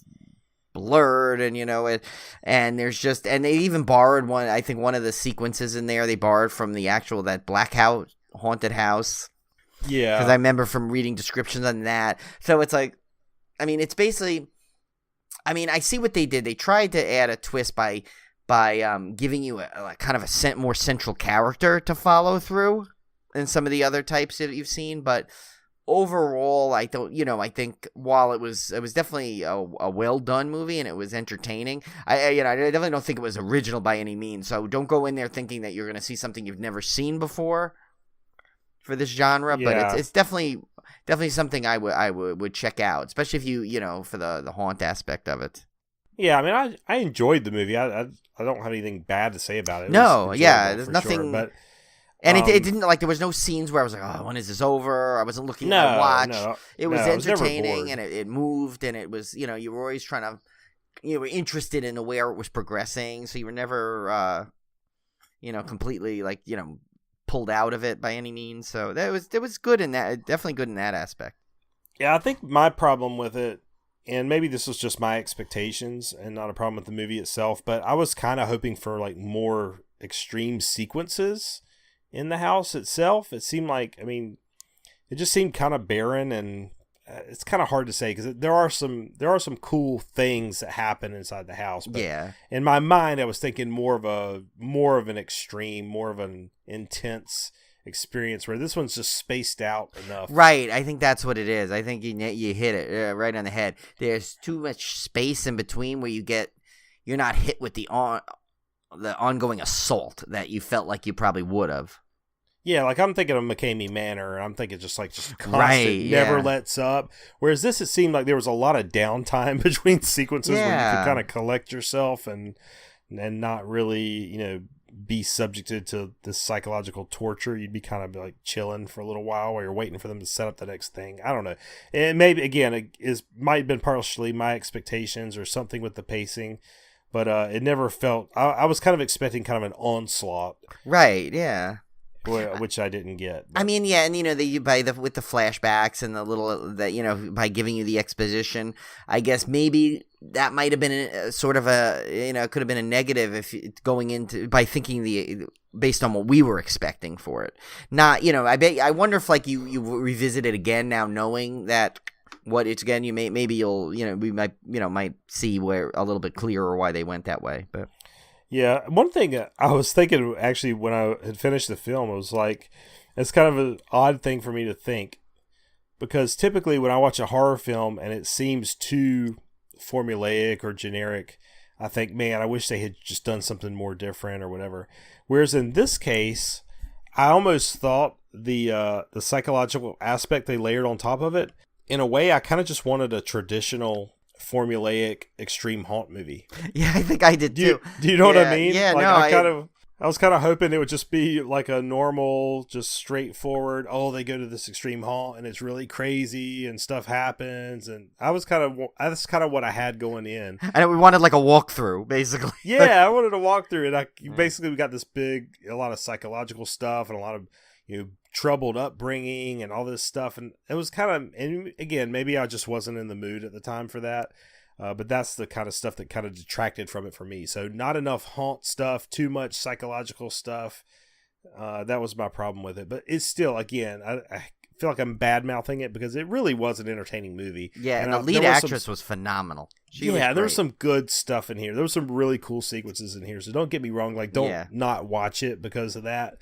blurred, and there's just, and they even borrowed one. I think one of the sequences in there they borrowed from the actual that blackout haunted house. Yeah, because I remember from reading descriptions on that. So it's like, I mean, it's basically, I mean, I see what they did. They tried to add a twist by giving you a kind of a more central character to follow through in some of the other types that you've seen, but. Overall, I think while it was definitely a well done movie and it was entertaining, I definitely don't think it was original by any means. So don't go in there thinking that you're going to see something you've never seen before for this genre. Yeah. But it's definitely something I would check out, especially if you for the haunt aspect of it. Yeah, I mean, I enjoyed the movie. I don't have anything bad to say about it. There's nothing. Sure, but. And it didn't, like, there was no scenes where I was like, oh, when is this over? I wasn't looking at my watch. It was entertaining, and it moved, and it was, you were always trying to, you were interested in where it was progressing, so you were never, completely, like, pulled out of it by any means. So it was good in that, definitely good in that aspect. Yeah, I think my problem with it, and maybe this was just my expectations and not a problem with the movie itself, but I was kind of hoping for, like, more extreme sequences in the house itself. It seemed like, I mean, it just seemed kind of barren, and it's kind of hard to say because there are some cool things that happen inside the house. But Yeah. in my mind, I was thinking more of an extreme, more of an intense experience, where this one's just spaced out enough. Right. I think that's what it is. I think you hit it right on the head. There's too much space in between where you're not hit with the ongoing assault that you felt like you probably would have. Yeah, like I'm thinking of McCamey Manor, and I'm thinking just constant, Right, never yeah. lets up. Whereas this, it seemed like there was a lot of downtime between sequences where you could kind of collect yourself and not really, be subjected to this psychological torture. You'd be kind of like chilling for a little while you're waiting for them to set up the next thing. I don't know. And maybe, again, it might have been partially my expectations or something with the pacing, but it never felt... I was kind of expecting kind of an onslaught. Right, yeah. Which I didn't get. But. I mean, yeah, and with the flashbacks and the little that by giving you the exposition, I guess maybe that might have been sort of it could have been a negative if going into by thinking based on what we were expecting for it. Not, I wonder if like you revisit it again now, knowing that what it's again. We might see where a little bit clearer why they went that way, but. Yeah, one thing I was thinking actually when I had finished the film, it was like, it's kind of an odd thing for me to think, because typically when I watch a horror film and it seems too formulaic or generic, I think, man, I wish they had just done something more different or whatever. Whereas in this case, I almost thought the psychological aspect they layered on top of it, in a way, I kind of just wanted a traditional formulaic extreme haunt movie. Yeah, I think I did too. Do you know what I mean? Yeah, like, I was kind of hoping it would just be like a normal, just straightforward, they go to this extreme haunt and it's really crazy and stuff happens, and that's kind of what I had going in. And we wanted like a walkthrough, basically. Yeah, I wanted to walk through it. Basically we got a lot of psychological stuff and a lot of troubled upbringing and all this stuff, and it was kind of, and again, maybe I just wasn't in the mood at the time for that, but that's the kind of stuff that kind of detracted from it for me. So not enough haunt stuff, too much psychological stuff. That was my problem with it, but it's still, again, I feel like I'm bad mouthing it because it really was an entertaining movie. Yeah, and the lead actress was phenomenal. There was some good stuff in here. There was some really cool sequences in here, so don't get me wrong, like don't not watch it because of that.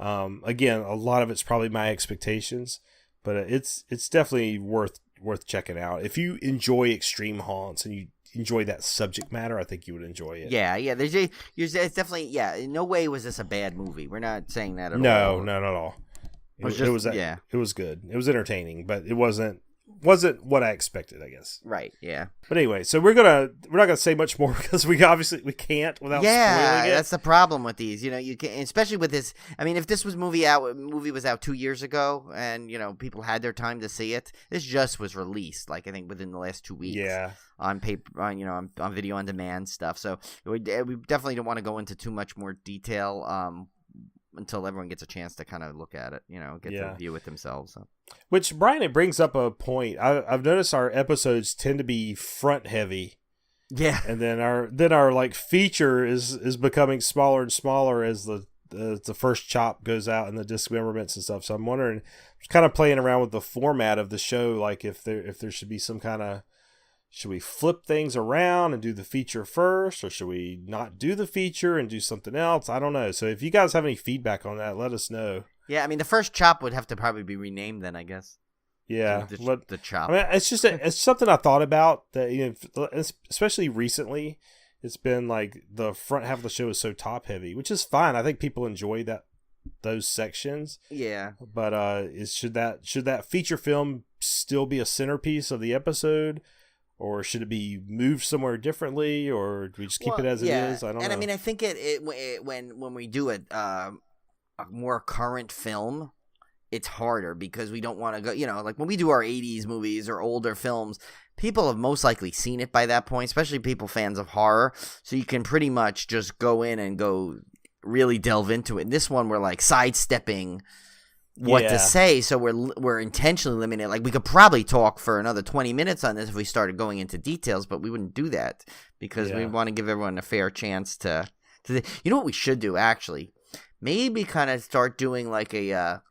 Again, a lot of it's probably my expectations, but it's definitely worth checking out. If you enjoy extreme haunts and you enjoy that subject matter, I think you would enjoy it. Yeah. It's definitely, in no way was this a bad movie. We're not saying that at all. No, not at all. It was good. It was entertaining, but it wasn't what I expected, I guess. Right, yeah. But anyway, so we're not gonna say much more because we can't without spoiling it. That's the problem with these. You can, especially with this. I mean, if this movie was out 2 years ago and people had their time to see it, this just was released I think within the last 2 weeks. Yeah. On paper, on video on demand stuff. So we definitely don't want to go into too much more detail until everyone gets a chance to kind of look at it, get to view it themselves. So. Which, Brian, it brings up a point. I've noticed our episodes tend to be front heavy. Yeah. And then our like feature is becoming smaller and smaller as the first chop goes out and the dismemberments and stuff. So I'm wondering, just kind of playing around with the format of the show, like if there should be some kind of, should we flip things around and do the feature first, or should we not do the feature and do something else? I don't know. So if you guys have any feedback on that, let us know. Yeah, I mean, the first chop would have to probably be renamed then, I guess. Yeah, the chop. I mean, it's just it's something I thought about that, especially recently. It's been like the front half of the show is so top heavy, which is fine. I think people enjoy those sections. Yeah, but should that feature film still be a centerpiece of the episode? Or should it be moved somewhere differently, or do we just keep it as it is? I don't know. And I mean, I think when we do a more current film, it's harder because we don't want to go, like when we do our 80s movies or older films, people have most likely seen it by that point, especially people fans of horror. So you can pretty much just go in and go really delve into it. And this one, we're like sidestepping what to say, so we're intentionally limiting it. Like, we could probably talk for another 20 minutes on this if we started going into details, but we wouldn't do that because we want to give everyone a fair chance to You know what we should do, actually? Maybe kind of start doing like a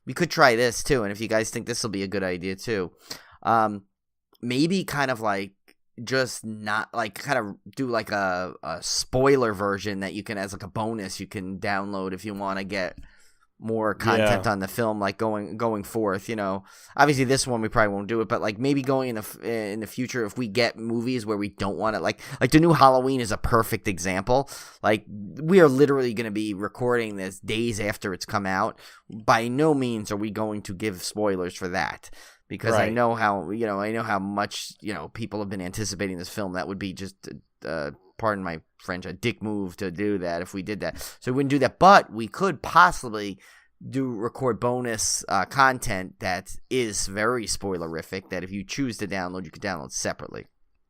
we could try this too, and if you guys think this will be a good idea too, maybe kind of like just not like kind of do like a spoiler version that you can, as like a bonus, you can download if you want to get more content on the film, like going forth. You know, obviously this one we probably won't do it, but like maybe going in the future, if we get movies where we don't want it, like the new Halloween is a perfect example. Like, we are literally going to be recording this days after it's come out. By no means are we going to give spoilers for that, because I know how much people have been anticipating this film. That would be just pardon my French, a dick move to do that if we did that. So we wouldn't do that, but we could possibly record bonus content that is very spoilerific, that if you choose to download, you could download separately.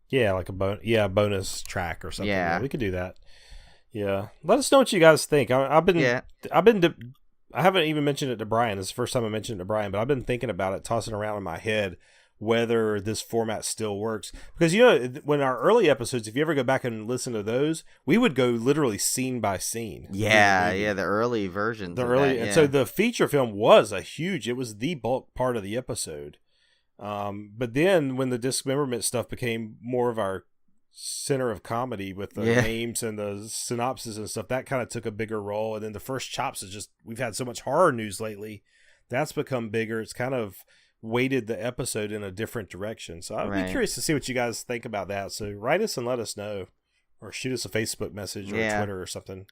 Yeah, like a bonus track or something. Yeah, we could do that. Yeah, let us know what you guys think. I haven't even mentioned it to Brian. This is the first time I mentioned it to Brian, but I've been thinking about it, tossing around in my head whether this format still works. Because, when our early episodes, if you ever go back and listen to those, we would go literally scene by scene. Yeah, the early versions. And so the feature film was it was the bulk part of the episode. But then when the dismemberment stuff became more of our center of comedy with the names and the synopsis and stuff, that kind of took a bigger role. And then the first chops is just, we've had so much horror news lately, that's become bigger. It's kind of weighted the episode in a different direction. So I'd be curious to see what you guys think about that. So write us and let us know, or shoot us a Facebook message or Twitter or something.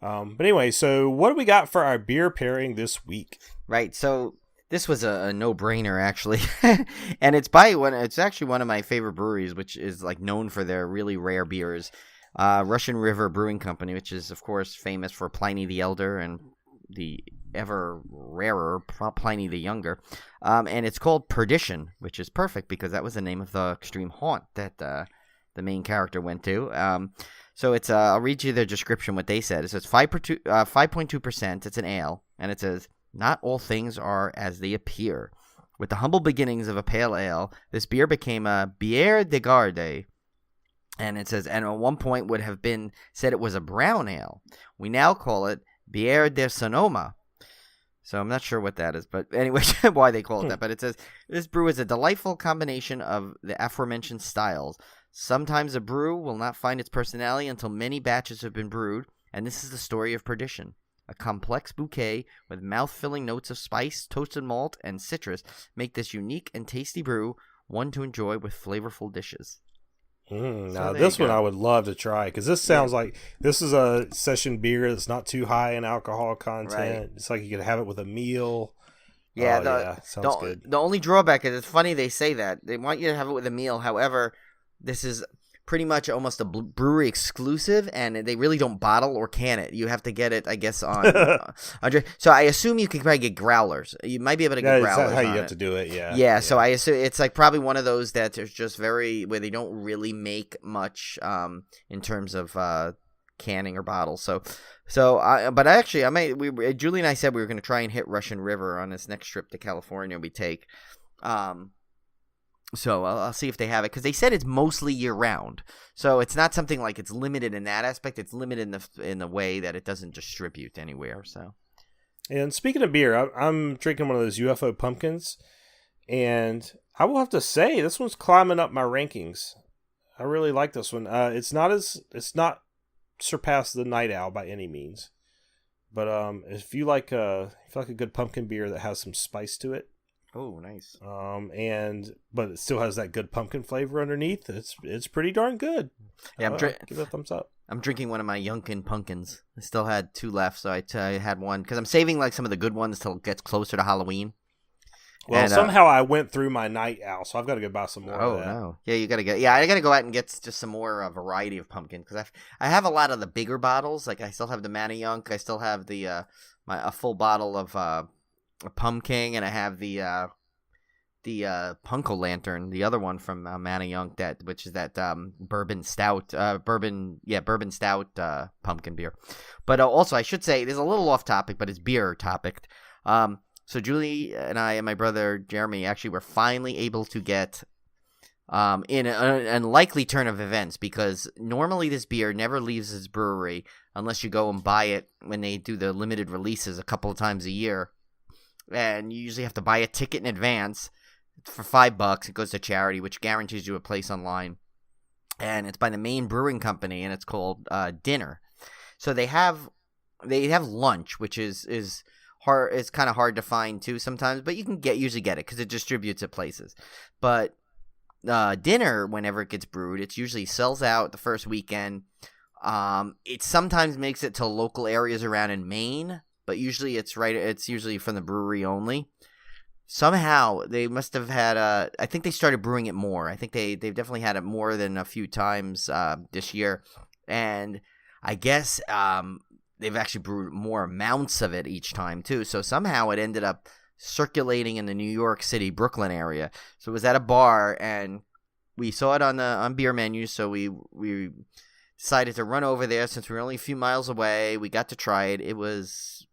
But anyway, so what do we got for our beer pairing this week? Right. So this was a no-brainer, actually. And it's actually one of my favorite breweries, which is like known for their really rare beers. Russian River Brewing Company, which is of course famous for Pliny the Elder and the ever rarer Pliny the Younger, and it's called Perdition, which is perfect because that was the name of the extreme haunt that the main character went to. So it's I'll read you the description, what they said. It says 5.2%. It's an ale, and it says, "Not all things are as they appear. With the humble beginnings of a pale ale, this beer became a bière de garde." And it says, and at one point would have been said it was a brown ale. We now call it bière de Sonoma. So I'm not sure what that is, but anyway, why they call it that. But it says, this brew is a delightful combination of the aforementioned styles. Sometimes a brew will not find its personality until many batches have been brewed, and this is the story of Perdition. A complex bouquet with mouth-filling notes of spice, toasted malt, and citrus make this unique and tasty brew one to enjoy with flavorful dishes. Now this one I would love to try, because this sounds like this is a session beer that's not too high in alcohol content. Right. It's like you could have it with a meal. Sounds good. The only drawback is, it's funny they say that. They want you to have it with a meal. However, this is pretty much almost a brewery exclusive, and they really don't bottle or can it. You have to get it, I guess, on. So I assume you can probably get growlers. You might be able to get growlers. That's how you have to do it. Yeah. So I assume it's like probably one of those that is just where they don't really make much in terms of canning or bottles. But actually, Julie and I said we were going to try and hit Russian River on this next trip to California we take. So I'll see if they have it, because they said it's mostly year-round. So it's not something like it's limited in that aspect. It's limited in the way that it doesn't distribute anywhere. So, and speaking of beer, I'm drinking one of those UFO pumpkins, and I will have to say this one's climbing up my rankings. I really like this one. It's not surpassed the Night Owl by any means, but if you like a good pumpkin beer that has some spice to it. Oh, nice. But it still has that good pumpkin flavor underneath. It's pretty darn good. Yeah, give it a thumbs up. I'm drinking one of my Yunkin pumpkins. I still had 2 left, so I had one because I'm saving like some of the good ones till it gets closer to Halloween. Well, and, somehow I went through my Night Owl, so I've got to go buy some more. Oh, of that. No. Yeah, you got to get. Yeah, I got to go out and get just some more variety of pumpkin, because I have a lot of the bigger bottles. Like I still have the Manayunk. I still have the a full bottle of pumpkin, and I have the Punko Lantern, the other one from Manayunk, which is that bourbon stout pumpkin beer. But also, I should say, there's a little off topic, but it's beer topic. So Julie and I and my brother Jeremy actually were finally able to get in an unlikely turn of events, because normally this beer never leaves this brewery unless you go and buy it when they do the limited releases a couple of times a year. And you usually have to buy a ticket in advance for $5. It goes to charity, which guarantees you a place online. And it's by the Maine Brewing Company, and it's called Dinner. So they have lunch, which is hard. It's kind of hard to find too sometimes, but you can usually get it because it distributes at places. But dinner, whenever it gets brewed, it usually sells out the first weekend. It sometimes makes it to local areas around in Maine, but usually it's usually from the brewery only. Somehow they must have had I think they started brewing it more. I think they've definitely had it more than a few times this year, and I guess they've actually brewed more amounts of it each time too. So somehow it ended up circulating in the New York City, Brooklyn area. So it was at a bar, and we saw it on beer menus. So we decided to run over there since we were only a few miles away. We got to try it. It was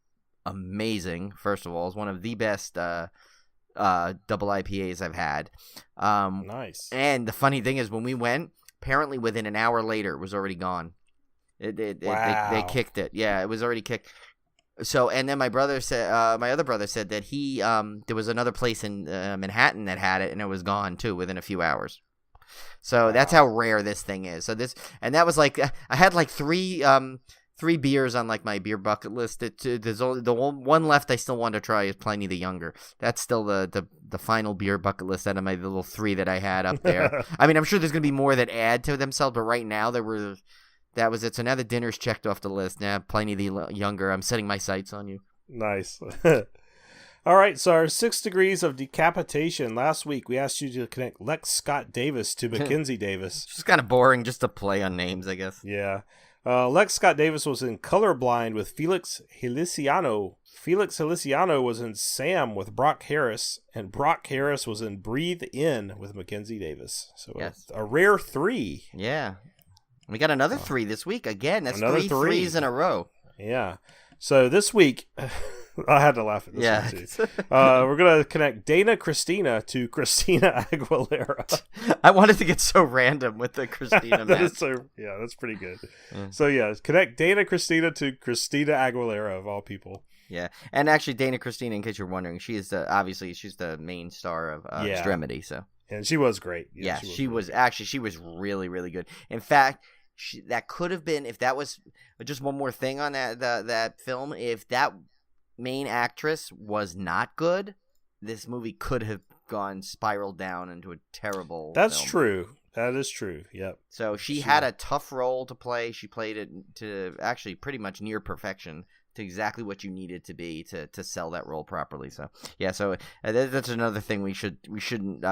amazing. First of all, it was one of the best double IPAs I've had. Nice. And the funny thing is, when we went, apparently within an hour later, it was already gone. Wow. They kicked it. Yeah, it was already kicked. So, and then my other brother said that he there was another place in Manhattan that had it, and it was gone too within a few hours. So that's how rare this thing is. So that was like, I had like three beers on like my beer bucket list. There's only the one left I still want to try is Pliny the Younger. That's still the final beer bucket list out of my little 3 that I had up there. I mean, I'm sure there's gonna be more that add to themselves, but right now that was it. So now the dinner's checked off the list. Now Pliny the Younger, I'm setting my sights on you. Nice. All right, so our 6 degrees of decapitation. Last week, we asked you to connect Lex Scott Davis to Mackenzie Davis. It's just kind of boring just to play on names, I guess. Yeah. Lex Scott Davis was in Colorblind with Felix Feliciano. Felix Feliciano was in Sam with Brock Harris, and Brock Harris was in Breathe In with Mackenzie Davis. So yes. A rare 3. Yeah. We got another 3 this week. Again, that's Another 3 threes in a row. Yeah. So this week, I had to laugh at this one too. We're going to connect Dana Christina to Christina Aguilera. I wanted to get so random with the Christina match. That's pretty good. Yeah. So connect Dana Christina to Christina Aguilera of all people. Yeah, and actually Dana Christina, in case you're wondering, she is obviously she's the main star of Extremity. So and she was great. Yeah, she was really, really good. In fact, that could have been, if that was just one more thing on that film, if that main actress was not good, this movie could have spiraled down into a terrible That's film. True. That is true. Yep. So she had a tough role to play. She played it to actually pretty much near perfection, to exactly what you needed to be to sell that role properly. So yeah, so that's another thing we shouldn't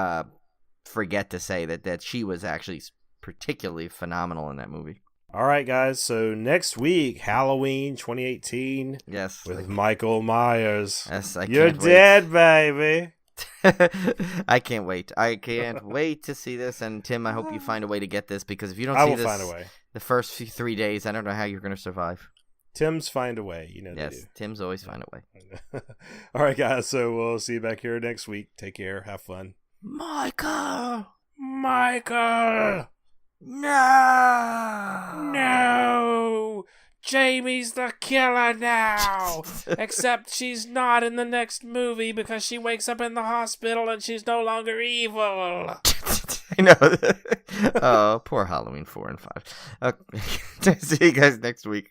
forget to say, that she was actually particularly phenomenal in that movie. All right, guys. So next week, Halloween 2018. Yes, with Michael Myers. Yes, You're dead, baby. I can't wait. I can't wait to see this. And Tim, I hope you find a way to get this, because if you don't see this, I will find a way. The first 3 days, I don't know how you're going to survive. Tim's find a way, you know. Yes, they do. Tim's always find a way. All right, guys. So we'll see you back here next week. Take care. Have fun. Michael! No! Jamie's the killer now! Except she's not in the next movie because she wakes up in the hospital and she's no longer evil. I know. Oh, poor Halloween 4 and 5. Okay. See you guys next week.